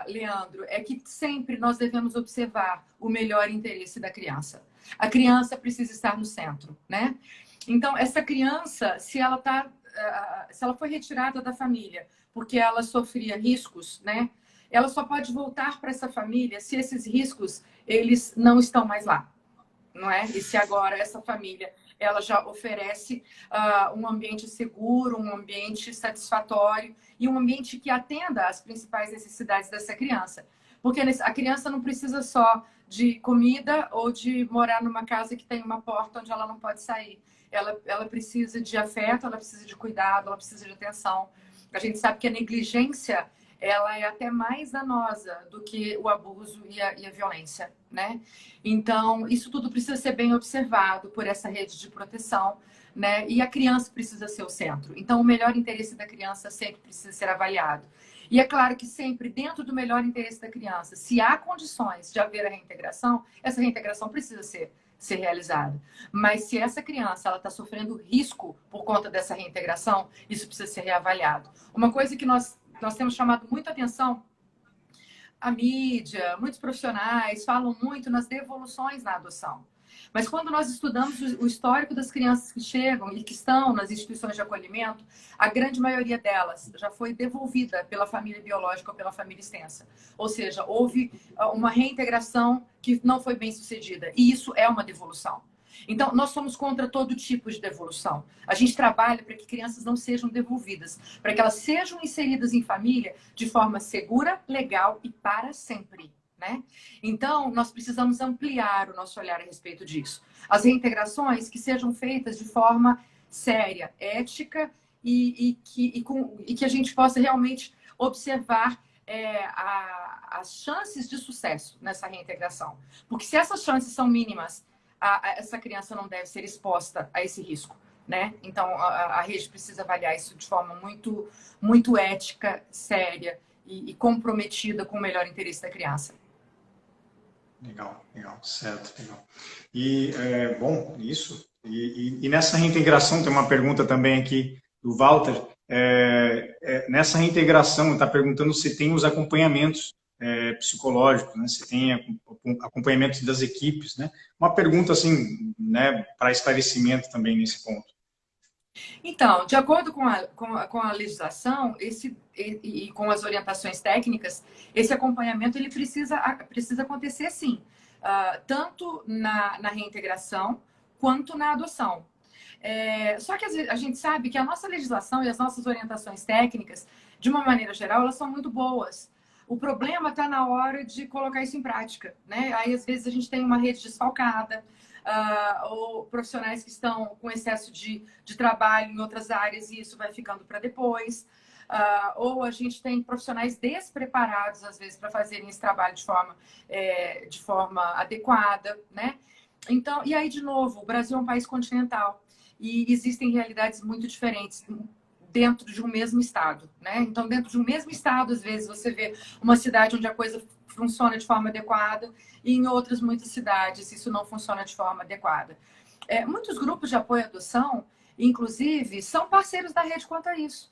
Leandro, é que sempre nós devemos observar o melhor interesse da criança. A criança precisa estar no centro, né? Então, essa criança, se ela foi retirada da família porque ela sofria riscos, né? Ela só pode voltar para essa família se esses riscos, eles não estão mais lá, não é? E se agora essa família ela já oferece um ambiente seguro, um ambiente satisfatório e um ambiente que atenda às principais necessidades dessa criança. Porque a criança não precisa só de comida ou de morar numa casa que tem uma porta onde ela não pode sair. Ela precisa de afeto, ela precisa de cuidado, ela precisa de atenção. A gente sabe que a negligência, ela é até mais danosa do que o abuso e a violência, né? Então, isso tudo precisa ser bem observado por essa rede de proteção, né? E a criança precisa ser o centro. Então, o melhor interesse da criança sempre precisa ser avaliado. E é claro que sempre, dentro do melhor interesse da criança, se há condições de haver a reintegração, essa reintegração precisa ser realizada. Mas se essa criança está sofrendo risco por conta dessa reintegração, isso precisa ser reavaliado. Uma coisa que nós temos chamado muita atenção, a mídia, muitos profissionais falam muito nas devoluções na adoção. Mas quando nós estudamos o histórico das crianças que chegam e que estão nas instituições de acolhimento, a grande maioria delas já foi devolvida pela família biológica ou pela família extensa. Ou seja, houve uma reintegração que não foi bem sucedida. E isso é uma devolução. Então, nós somos contra todo tipo de devolução. A gente trabalha para que crianças não sejam devolvidas, para que elas sejam inseridas em família de forma segura, legal e para sempre. Né? Então, nós precisamos ampliar o nosso olhar a respeito disso. As reintegrações que sejam feitas de forma séria, ética e que a gente possa realmente observar as chances de sucesso nessa reintegração. Porque se essas chances são mínimas, essa criança não deve ser exposta a esse risco. Né? Então, a rede precisa avaliar isso de forma muito, muito ética, séria e comprometida com o melhor interesse da criança. Legal, certo, legal. E, bom, isso. E nessa reintegração, tem uma pergunta também aqui do Walter. Nessa reintegração, está perguntando se tem os acompanhamentos psicológicos, né? Se tem acompanhamento das equipes, né? Uma pergunta, assim, né, para esclarecimento também nesse ponto. Então, de acordo com a legislação e com as orientações técnicas, esse acompanhamento ele precisa acontecer sim, tanto na reintegração quanto na adoção. Só que a gente sabe que a nossa legislação e as nossas orientações técnicas, de uma maneira geral, elas são muito boas. O problema está na hora de colocar isso em prática, né? Aí, às vezes, a gente tem uma rede desfalcada, ou profissionais que estão com excesso de trabalho em outras áreas e isso vai ficando para depois. Ou a gente tem profissionais despreparados, às vezes, para fazerem esse trabalho de forma adequada, né? Então, e aí, de novo, o Brasil é um país continental e existem realidades muito diferentes dentro de um mesmo estado, né? Então, dentro de um mesmo estado, às vezes, você vê uma cidade onde a coisa funciona de forma adequada e em outras muitas cidades isso não funciona de forma adequada. Muitos grupos de apoio à adoção, inclusive, são parceiros da rede quanto a isso.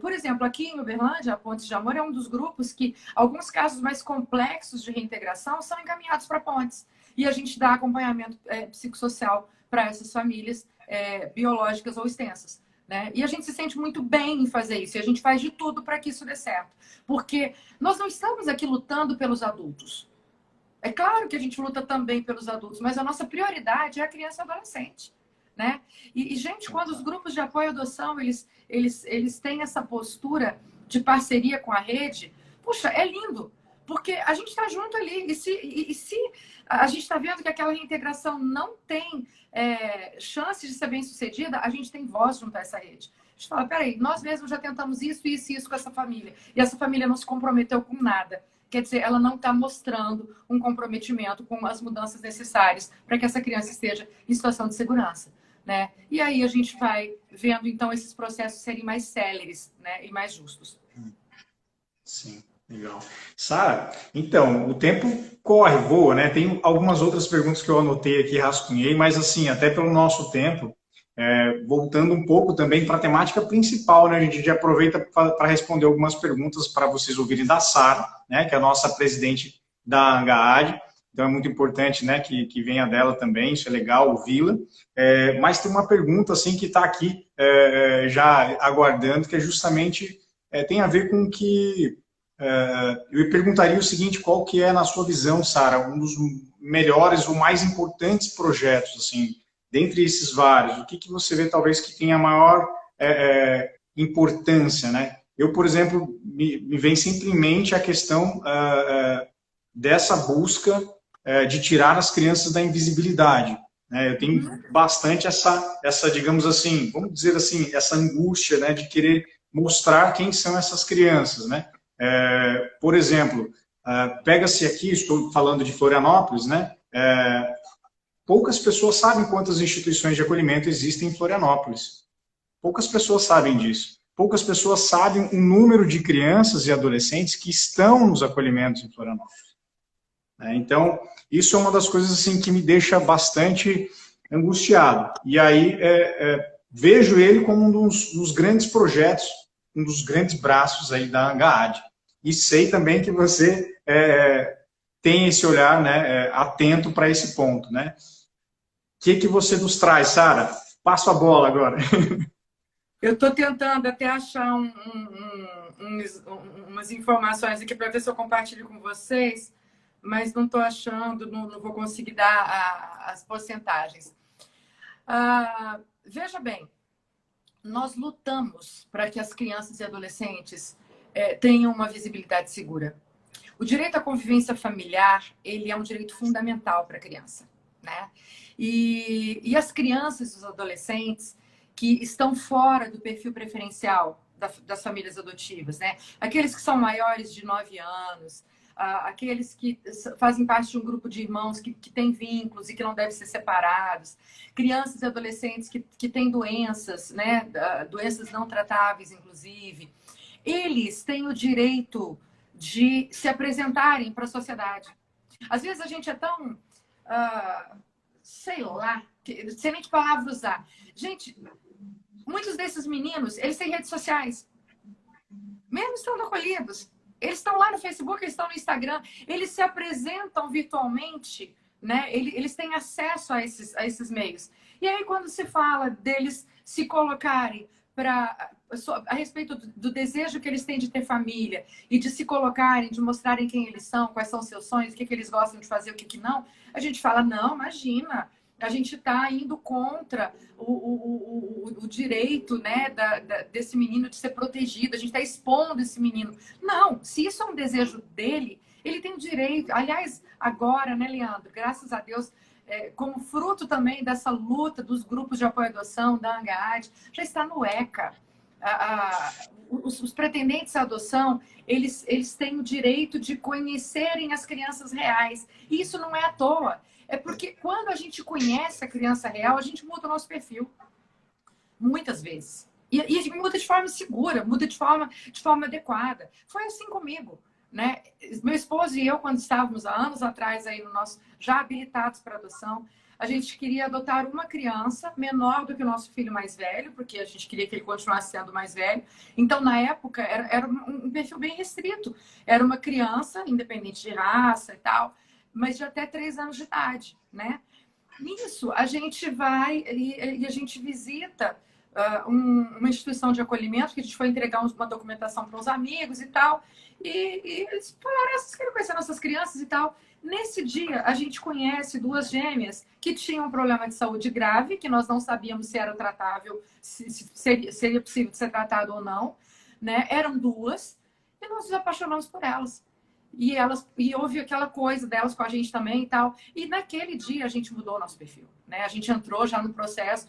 Por exemplo, aqui em Uberlândia, a Pontes de Amor é um dos grupos que alguns casos mais complexos de reintegração são encaminhados para Pontes. E a gente dá acompanhamento psicossocial para essas famílias biológicas ou extensas. Né? E a gente se sente muito bem em fazer isso. E a gente faz de tudo para que isso dê certo. Porque nós não estamos aqui lutando pelos adultos. É claro que a gente luta também pelos adultos, mas a nossa prioridade é a criança e adolescente. Né? E, gente, quando os grupos de apoio à adoção, eles têm essa postura de parceria com a rede, puxa, é lindo. Porque a gente está junto ali. E se a gente está vendo que aquela reintegração não tem chance de ser bem sucedida, a gente tem voz junto a essa rede. A gente fala, peraí, nós mesmos já tentamos isso e isso com essa família. E essa família não se comprometeu com nada. Quer dizer, ela não está mostrando um comprometimento com as mudanças necessárias para que essa criança esteja em situação de segurança. Né? E aí a gente vai vendo, então, esses processos serem mais céleres, né? E mais justos. Sim. Legal. Sara, então, o tempo corre, voa, né? Tem algumas outras perguntas que eu anotei aqui, rascunhei, mas assim, até pelo nosso tempo, voltando um pouco também para a temática principal, né? A gente já aproveita para responder algumas perguntas para vocês ouvirem da Sara, né? Que é a nossa presidente da ANGAAD. Então é muito importante, né, que venha dela também, isso é legal ouvi-la. Mas tem uma pergunta assim que está aqui já aguardando, que é justamente tem a ver com que eu perguntaria o seguinte: qual que é, na sua visão, Sara, um dos melhores ou mais importantes projetos, assim, dentre esses vários? O que você vê talvez que tenha maior importância, né? Eu, por exemplo, me vem sempre em mente a questão dessa busca de tirar as crianças da invisibilidade. Né? Eu tenho bastante essa, digamos assim, vamos dizer assim, essa angústia, né, de querer mostrar quem são essas crianças. Né? Por exemplo, pega-se aqui, estou falando de Florianópolis, né? Poucas pessoas sabem quantas instituições de acolhimento existem em Florianópolis. Poucas pessoas sabem disso. Poucas pessoas sabem o número de crianças e adolescentes que estão nos acolhimentos em Florianópolis. Então, isso é uma das coisas assim que me deixa bastante angustiado. E aí vejo ele como um dos grandes projetos, um dos grandes braços aí da ANGAAD. E sei também que você tem esse olhar, né, atento para esse ponto. Né? O que você nos traz, Sara? Passo a bola agora. Eu estou tentando até achar umas informações aqui para ver se eu compartilho com vocês, mas não estou achando, não vou conseguir dar as porcentagens. Veja bem, nós lutamos para que as crianças e adolescentes tenham uma visibilidade segura. O direito à convivência familiar, ele é um direito fundamental para a criança, né? E as crianças e os adolescentes que estão fora do perfil preferencial das famílias adotivas, né? Aqueles que são maiores de 9 anos, aqueles que fazem parte de um grupo de irmãos que têm vínculos e que não devem ser separados, crianças e adolescentes que têm doenças, né? Doenças não tratáveis, inclusive. Eles têm o direito de se apresentarem para a sociedade. Às vezes a gente é tão, sei lá, sem nem que palavra usar. Gente, muitos desses meninos, eles têm redes sociais. Mesmo estando acolhidos. Eles estão lá no Facebook, eles estão no Instagram. Eles se apresentam virtualmente, né? Eles têm acesso a esses meios. E aí, quando se fala deles se colocarem a respeito do desejo que eles têm de ter família e de se colocarem, de mostrarem quem eles são, quais são os seus sonhos, o que eles gostam de fazer, o que não, a gente fala, não, imagina, a gente está indo contra o direito, né, desse menino de ser protegido, a gente está expondo esse menino. Não, se isso é um desejo dele, ele tem o direito. Aliás, agora, né, Leandro, graças a Deus, como fruto também dessa luta dos grupos de apoio à adoção, da ANGAAD, já está no ECA. Os pretendentes à adoção, eles têm o direito de conhecerem as crianças reais. E isso não é à toa. É porque quando a gente conhece a criança real, a gente muda o nosso perfil. Muitas vezes. E muda de forma segura, muda de forma adequada. Foi assim comigo. Né? Meu esposo e eu, quando estávamos há anos atrás aí no nosso, já habilitados para adoção, a gente queria adotar uma criança menor do que o nosso filho mais velho, porque a gente queria que ele continuasse sendo mais velho. Então, na época, era um perfil bem restrito. Era uma criança, independente de raça e tal, mas de até 3 anos de idade, né? Nisso, a gente vai e a gente visita uma instituição de acolhimento, que a gente foi entregar uma documentação para uns amigos e tal, e eles falaram, vocês querem conhecer nossas crianças e tal. Nesse dia, a gente conhece 2 gêmeas que tinham um problema de saúde grave, que nós não sabíamos se era tratável, se seria possível de ser tratado ou não, né? Eram 2, e nós nos apaixonamos por elas. E houve aquela coisa delas com a gente também e tal. E naquele dia a gente mudou o nosso perfil, né? A gente entrou já no processo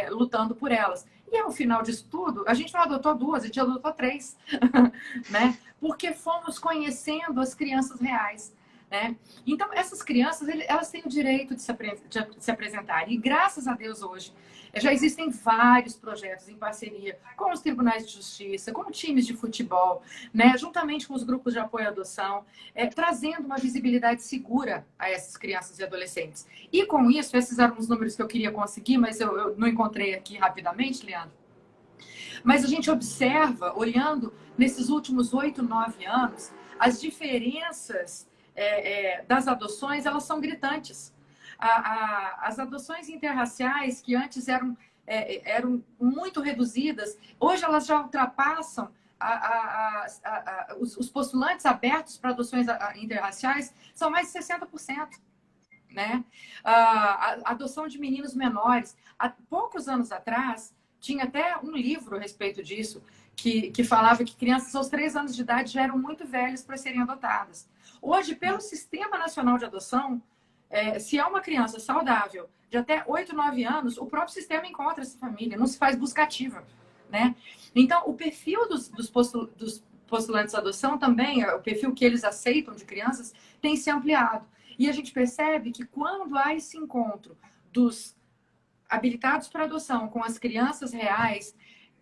lutando por elas. E ao final disso tudo, a gente não adotou 2, a gente adotou 3, né? Porque fomos conhecendo as crianças reais, né? Então, essas crianças, elas têm o direito de se apresentar. E graças a Deus hoje, já existem vários projetos em parceria com os tribunais de justiça, com times de futebol, né? Juntamente com os grupos de apoio à adoção, trazendo uma visibilidade segura a essas crianças e adolescentes. E com isso, esses eram os números que eu queria conseguir, mas eu não encontrei aqui rapidamente, Leandro. Mas a gente observa, olhando nesses últimos 8, 9 anos, as diferenças das adoções, elas são gritantes. As adoções interraciais, que antes eram muito reduzidas, hoje elas já ultrapassam os postulantes abertos para adoções interraciais, são mais de 60%. Né? A adoção de meninos menores. Há poucos anos atrás, Tinha até um livro a respeito disso, que falava que crianças aos 3 anos de idade já eram muito velhas para serem adotadas. Hoje, pelo Sistema Nacional de Adoção, se é uma criança saudável de até 8, 9 anos, o próprio sistema encontra essa família, não se faz busca ativa, né? Então, o perfil dos postulantes à adoção também, o perfil que eles aceitam de crianças, tem se ampliado. E a gente percebe que quando há esse encontro dos habilitados para adoção com as crianças reais,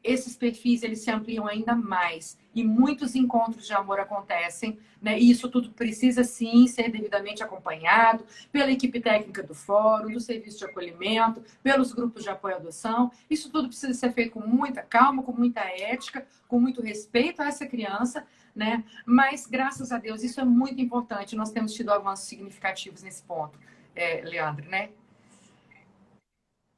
esses perfis eles se ampliam ainda mais e muitos encontros de amor acontecem, né? E isso tudo precisa sim ser devidamente acompanhado pela equipe técnica do fórum, do serviço de acolhimento, pelos grupos de apoio à adoção. Isso tudo precisa ser feito com muita calma, com muita ética, com muito respeito a essa criança, né? Mas graças a Deus isso é muito importante. Nós temos tido avanços significativos nesse ponto, Leandro, né?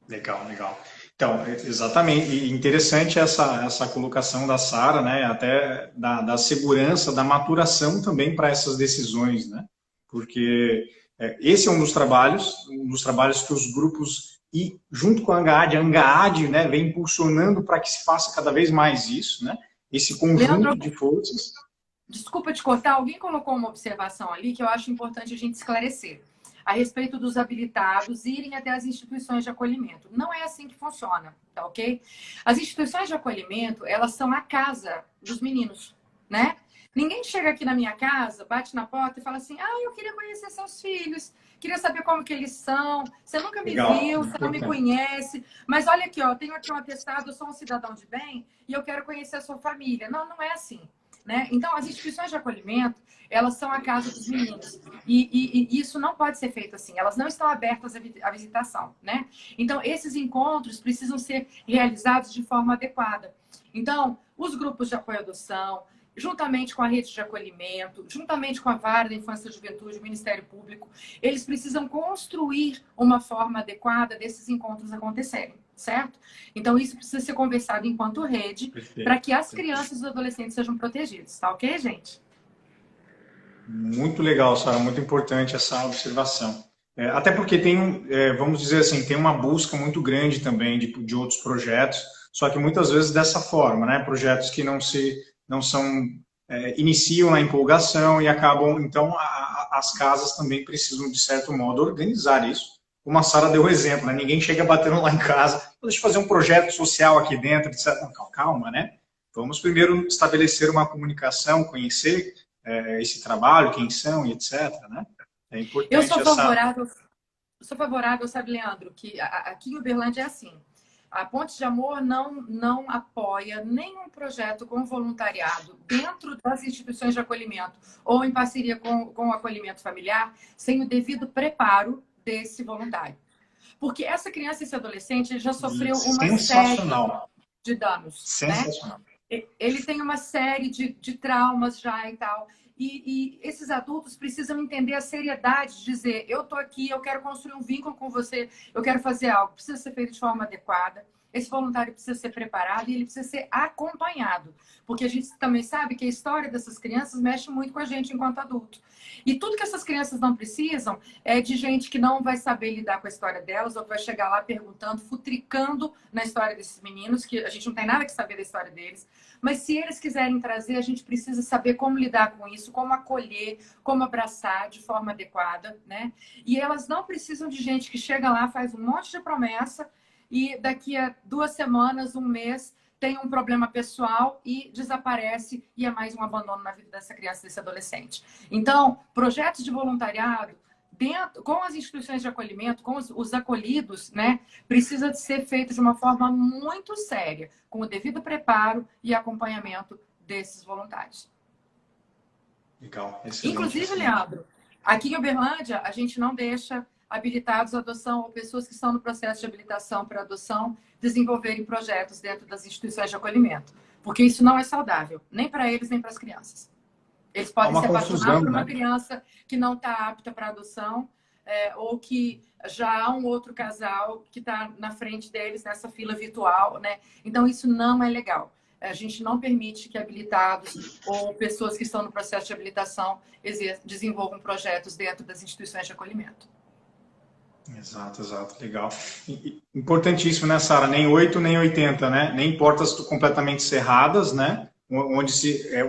Legal, legal. Então, exatamente, e interessante essa colocação da Sara, né, até da segurança, da maturação também para essas decisões, né, porque esse é um dos trabalhos que os grupos, e junto com a ANGAAD, né, vem impulsionando para que se faça cada vez mais isso, né, esse conjunto Leandro, de forças. desculpa te cortar, alguém colocou uma observação ali que eu acho importante a gente esclarecer a respeito dos habilitados irem até as instituições de acolhimento. Não é assim que funciona, tá ok? As instituições de acolhimento, elas são a casa dos meninos, né? Ninguém chega aqui na minha casa, bate na porta e fala assim, eu queria conhecer seus filhos, queria saber como que eles são, você nunca me Legal, viu, você não me conhece, mas olha aqui, ó, tenho aqui um atestado, eu sou um cidadão de bem e eu quero conhecer a sua família. Não, não é assim. Né? Então, as instituições de acolhimento, elas são a casa dos meninos. E isso não pode ser feito assim. Elas não estão abertas à visitação. Né? Então, esses encontros precisam ser realizados de forma adequada. Então, os grupos de apoio à adoção, juntamente com a rede de acolhimento, juntamente com a Vara da Infância e Juventude, o Ministério Público, eles precisam construir uma forma adequada desses encontros acontecerem. Certo? Então, isso precisa ser conversado enquanto rede para que as crianças e os adolescentes sejam protegidos. Tá ok, gente? Muito legal, Sara, muito importante essa observação. Até porque tem, vamos dizer assim, tem uma busca muito grande também de outros projetos, só que muitas vezes dessa forma, né? Projetos que não são, iniciam na empolgação e acabam, então, as casas também precisam, de certo modo, organizar isso. Como a Sara deu o exemplo, né? Ninguém chega batendo lá em casa, deixa eu fazer um projeto social aqui dentro, etc. Não, calma, né? Vamos primeiro estabelecer uma comunicação, conhecer esse trabalho, quem são e etc. Né? É importante eu sou favorável, sabe, Leandro, que aqui em Uberlândia é assim. A Pontes de Amor não apoia nenhum projeto com voluntariado dentro das instituições de acolhimento ou em parceria com o acolhimento familiar sem o devido preparo desse voluntário. Porque essa criança e esse adolescente já sofreu uma série de danos. Sensacional. Né? Ele tem uma série de traumas já e tal. E esses adultos precisam entender a seriedade de dizer, eu estou aqui, eu quero construir um vínculo com você, eu quero fazer algo. Precisa ser feito de forma adequada. Esse voluntário precisa ser preparado e ele precisa ser acompanhado. Porque a gente também sabe que a história dessas crianças mexe muito com a gente enquanto adulto. E tudo que essas crianças não precisam é de gente que não vai saber lidar com a história delas ou que vai chegar lá perguntando, futricando na história desses meninos, que a gente não tem nada que saber da história deles. Mas se eles quiserem trazer, a gente precisa saber como lidar com isso, como acolher, como abraçar de forma adequada, né? E elas não precisam de gente que chega lá, faz um monte de promessa e daqui a 2 semanas, 1 mês, tem um problema pessoal e desaparece e é mais um abandono na vida dessa criança, desse adolescente. Então, projetos de voluntariado com as instituições de acolhimento, com os acolhidos, né, precisa de ser feito de uma forma muito séria, com o devido preparo e acompanhamento desses voluntários. Legal, excelente. Inclusive, Leandro, aqui em Uberlândia, a gente não deixa habilitados à adoção ou pessoas que estão no processo de habilitação para adoção desenvolverem projetos dentro das instituições de acolhimento, porque isso não é saudável, nem para eles, nem para as crianças. Eles podem se apaixonar por uma criança que não está apta para adoção, ou que já há um outro casal que está na frente deles nessa fila virtual, né? Então, isso não é legal. A gente não permite que habilitados ou pessoas que estão no processo de habilitação desenvolvam projetos dentro das instituições de acolhimento. Exato, exato, legal. Importantíssimo, né, Sara? Nem 8 nem 80, né? Nem portas completamente cerradas, né? Onde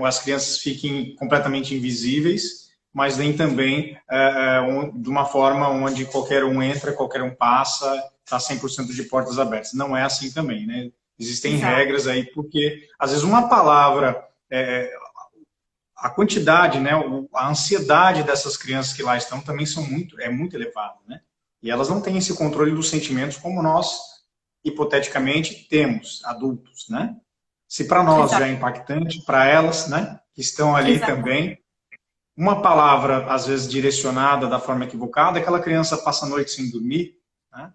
as crianças fiquem completamente invisíveis, mas nem também de uma forma onde qualquer um entra, qualquer um passa, está 100% de portas abertas. Não é assim também, né? Existem Exato. regras aí, porque às vezes uma palavra, a quantidade, né, a ansiedade dessas crianças que lá estão também é muito elevada, né? E elas não têm esse controle dos sentimentos como nós, hipoteticamente, temos, adultos, né? Se para nós já é Exato. impactante, para elas, né, que estão ali Exatamente. também, uma palavra, às vezes, direcionada da forma equivocada, aquela criança passa a noite sem dormir, né?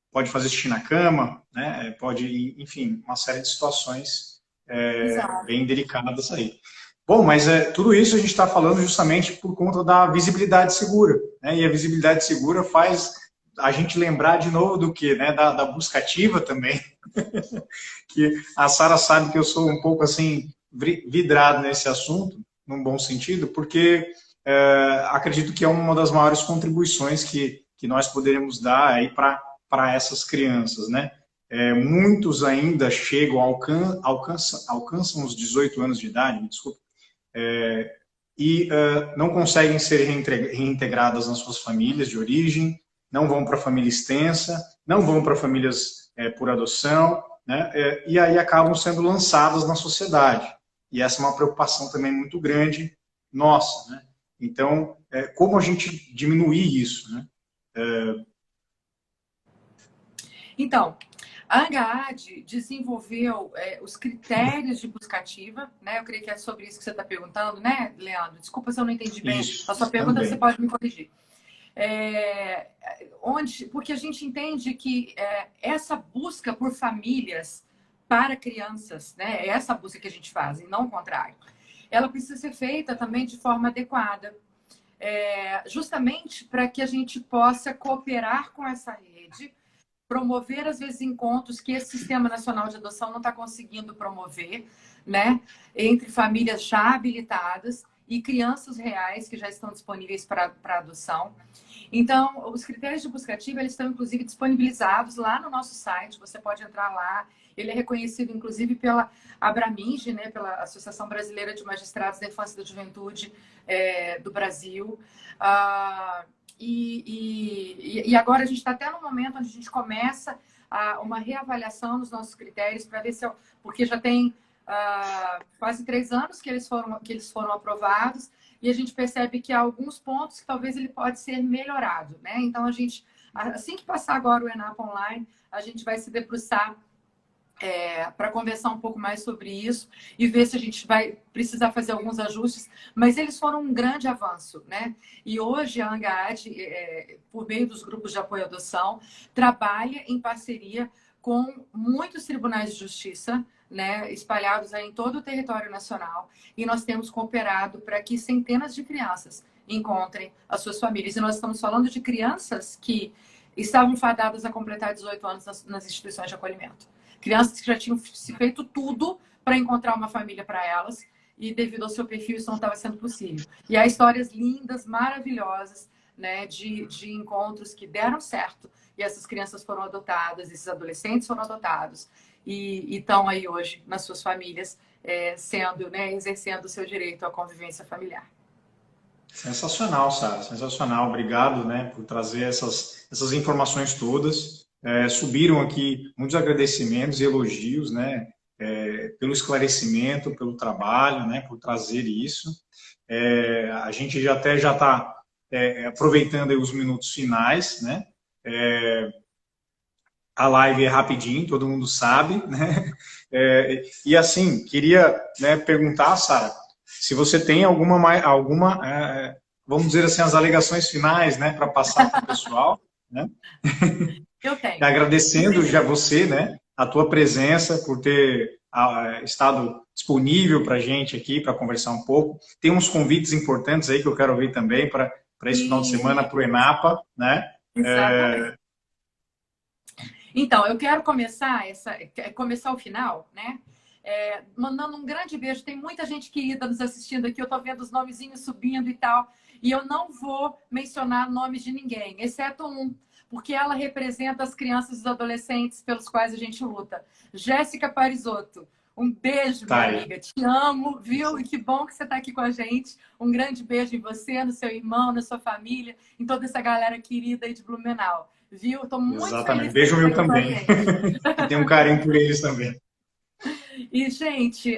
Pode fazer xixi na cama, né? Pode, enfim, uma série de situações Exato. bem delicadas aí. Bom, mas tudo isso a gente está falando justamente por conta da visibilidade segura, né? E a visibilidade segura faz a gente lembrar de novo do que, né? Da busca ativa também, que a Sara sabe que eu sou um pouco assim vidrado nesse assunto, num bom sentido, porque acredito que é uma das maiores contribuições que nós poderemos dar aí para essas crianças, né? Muitos ainda chegam, alcançam os 18 anos de idade, desculpa, e não conseguem ser reintegradas nas suas famílias de origem, não vão para família extensa, não vão para famílias por adoção, né? E aí acabam sendo lançadas na sociedade. E essa é uma preocupação também muito grande nossa, né? Então, como a gente diminuir isso, né? Então, a ANGAAD desenvolveu os critérios de busca ativa, né? Eu creio que é sobre isso que você está perguntando, né, Leandro? Desculpa se eu não entendi bem a sua Isso, pergunta, você também. pode me corrigir. Porque a gente entende que essa busca por famílias para crianças, né? É essa busca que a gente faz, e não o contrário. Ela precisa ser feita também de forma adequada, justamente para que a gente possa cooperar com essa rede, promover, às vezes, encontros que esse Sistema Nacional de Adoção não está conseguindo promover, né? Entre famílias já habilitadas e crianças reais que já estão disponíveis para adoção. Então, os critérios de busca ativa, eles estão, inclusive, disponibilizados lá no nosso site. Você pode entrar lá. Ele é reconhecido, inclusive, pela Abraminge, né? Pela Associação Brasileira de Magistrados da Infância e da Juventude do Brasil. E agora a gente está até no momento onde a gente começa uma reavaliação dos nossos critérios para ver se... Porque já tem quase 3 anos que eles foram aprovados e a gente percebe que há alguns pontos que talvez ele pode ser melhorado, né? Então, assim que passar agora o ENAP Online, a gente vai se debruçar para conversar um pouco mais sobre isso e ver se a gente vai precisar fazer alguns ajustes, mas eles foram um grande avanço, né? E hoje a ANGAAD, por meio dos grupos de apoio à adoção, trabalha em parceria com muitos tribunais de justiça, né, espalhados aí em todo o território nacional, e nós temos cooperado para que centenas de crianças encontrem as suas famílias. E nós estamos falando de crianças que estavam fadadas a completar 18 anos nas instituições de acolhimento. Crianças que já tinham se feito tudo para encontrar uma família para elas, e devido ao seu perfil isso não estava sendo possível. E há histórias lindas, maravilhosas, né, de encontros que deram certo, e essas crianças foram adotadas, esses adolescentes foram adotados, e estão aí hoje nas suas famílias, sendo, né, exercendo o seu direito à convivência familiar. Sensacional, Sara, sensacional. Obrigado, né, por trazer essas informações todas. Subiram aqui muitos agradecimentos e elogios, né, pelo esclarecimento, pelo trabalho, né, por trazer isso. A gente já está aproveitando aí os minutos finais, né? A live é rapidinho, todo mundo sabe, né? E assim, queria, né, perguntar, Sara, se você tem alguma vamos dizer assim, as alegações finais, né, para passar para o pessoal, né? Eu tenho. Agradecendo já você, né, a tua presença por ter estado disponível para a gente aqui, para conversar um pouco. Tem uns convites importantes aí que eu quero ouvir também para esse final de semana para o ENAPA, né? Exatamente. Então, eu quero começar o final, né? Mandando um grande beijo. Tem muita gente querida nos assistindo aqui. Eu estou vendo os nomezinhos subindo e tal. E eu não vou mencionar nomes de ninguém, exceto um, porque ela representa as crianças e os adolescentes pelos quais a gente luta. Jéssica Parisotto, um beijo, Tá minha aí. amiga. Te amo, viu? E que bom que você está aqui com a gente. Um grande beijo em você, no seu irmão, na sua família, em toda essa galera querida aí de Blumenau. Viu? Estou muito Exatamente. feliz que você Beijo está meu aqui com a também. gente. Que tem um carinho por eles também. E, gente,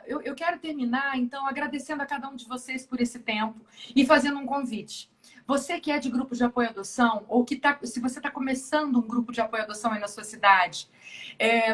eu quero terminar, então, agradecendo a cada um de vocês por esse tempo e fazendo um convite. Você que é de grupo de apoio à adoção, ou que se você está começando um grupo de apoio à adoção aí na sua cidade,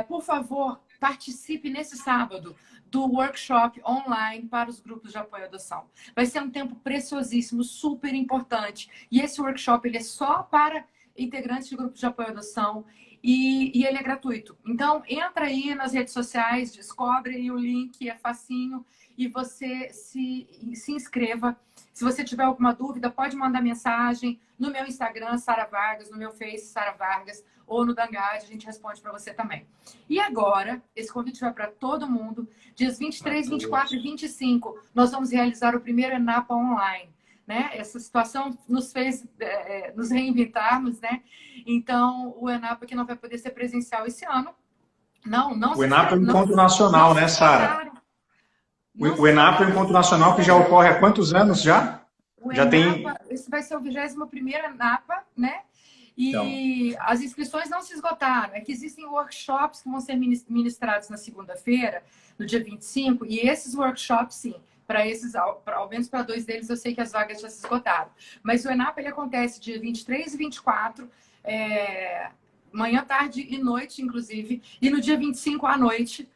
por favor, participe nesse sábado do workshop online para os grupos de apoio à adoção. Vai ser um tempo preciosíssimo, super importante. E esse workshop ele é só para integrantes de grupos de apoio à adoção. E ele é gratuito. Então, entra aí nas redes sociais, descobre aí o link, é facinho, e você se inscreva. Se você tiver alguma dúvida, pode mandar mensagem no meu Instagram, Sara Vargas, no meu Face, Sara Vargas, ou no Dangad, a gente responde para você também. E agora, esse convite vai para todo mundo. Dias 23, 24 e 25, nós vamos realizar o primeiro ENAPA online. Né? Essa situação nos fez nos reinventarmos, né? Então, o ENAPA que não vai poder ser presencial esse ano. O ENAPA é um encontro nacional, né, Sara? O ENAPA é um encontro nacional que já ocorre há quantos anos já? O Já ENAPA, tem... esse vai ser o 21º ENAPA, né? Então, E as inscrições não se esgotaram. É que existem workshops que vão ser ministrados na segunda-feira, no dia 25, e esses workshops, sim, para esses, ao menos para 2 deles, eu sei que as vagas já se esgotaram. Mas o ENAPA ele acontece dia 23 e 24, manhã, tarde e noite, inclusive, e no dia 25 à noite,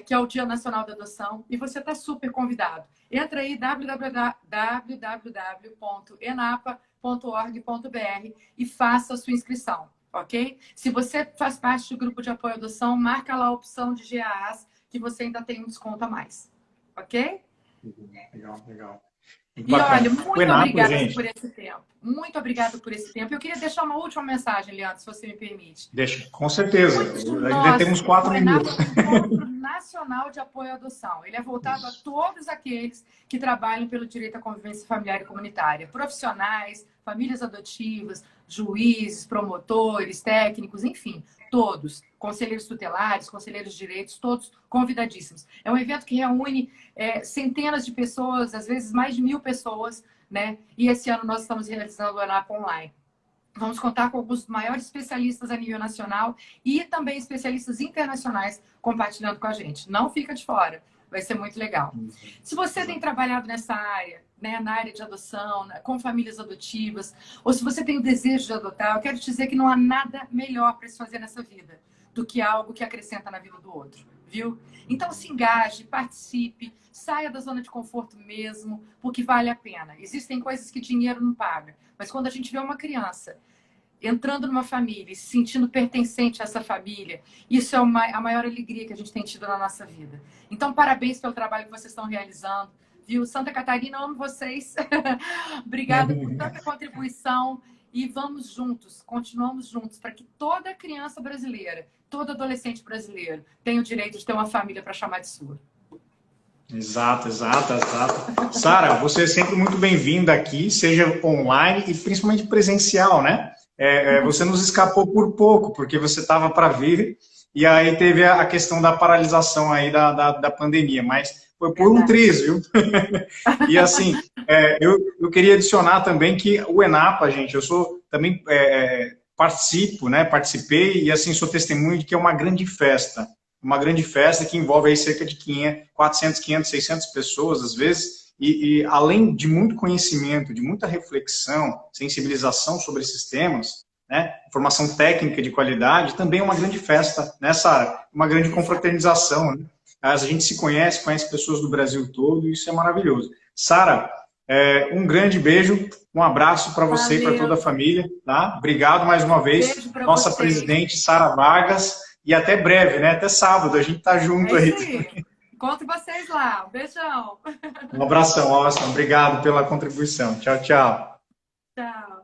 que é o Dia Nacional da Adoção, e você está super convidado. Entra aí, www.enapa.org.br e faça a sua inscrição, ok? Se você faz parte do grupo de apoio à adoção, marca lá a opção de GAAs, que você ainda tem um desconto a mais, ok? Legal, legal. E olha, muito obrigada gente. por esse tempo. Muito obrigada por esse tempo. Eu queria deixar uma última mensagem, Leandro, se você me permite. Deixa, com certeza. Ainda temos 4 minutos. O ENAPA é um Encontro Nacional de Apoio à Adoção. Ele é voltado a todos aqueles que trabalham pelo direito à convivência familiar e comunitária. Profissionais, famílias adotivas, juízes, promotores, técnicos, enfim, todos. Conselheiros tutelares, conselheiros de direitos, todos convidadíssimos. É um evento que reúne centenas de pessoas, às vezes mais de 1000 pessoas, né? E esse ano nós estamos realizando o ENAPA online. Vamos contar com alguns dos maiores especialistas a nível nacional e também especialistas internacionais compartilhando com a gente. Não fica de fora, vai ser muito legal. Se você tem trabalhado nessa área, né, na área de adoção, com famílias adotivas, ou se você tem o desejo de adotar, eu quero te dizer que não há nada melhor para se fazer nessa vida do que algo que acrescenta na vida do outro, viu? Então se engaje, participe, saia da zona de conforto mesmo, porque vale a pena. Existem coisas que dinheiro não paga, mas quando a gente vê uma criança entrando numa família e se sentindo pertencente a essa família, isso é a maior alegria que a gente tem tido na nossa vida. Então, parabéns pelo trabalho que vocês estão realizando. Viu? Santa Catarina, amo vocês. Obrigada por tanta contribuição. E vamos juntos, continuamos juntos, para que toda criança brasileira, todo adolescente brasileiro tenha o direito de ter uma família para chamar de sua. Exato, exato, exato. Sara, você é sempre muito bem-vinda aqui, seja online e principalmente presencial, né? Você nos escapou por pouco, porque você estava para vir, e aí teve a questão da paralisação aí da pandemia, mas foi por um triz, viu? E assim, eu queria adicionar também que o ENAPA, gente, eu sou também participo, né? Participei e assim sou testemunho de que é uma grande festa que envolve aí cerca de 400, 500, 600 pessoas às vezes. E além de muito conhecimento, de muita reflexão, sensibilização sobre esses temas, né, formação técnica de qualidade, também é uma grande festa, né, Sara? Uma grande confraternização, né? A gente se conhece pessoas do Brasil todo, e isso é maravilhoso. Sara, um grande beijo, um abraço para você e para toda a família, tá? Obrigado mais uma vez, nossa presidente Sara Vargas, e até breve, né? Até sábado, a gente tá junto aí. Encontro vocês lá. Um beijão. Um abração, Austin. Obrigado pela contribuição. Tchau, tchau. Tchau.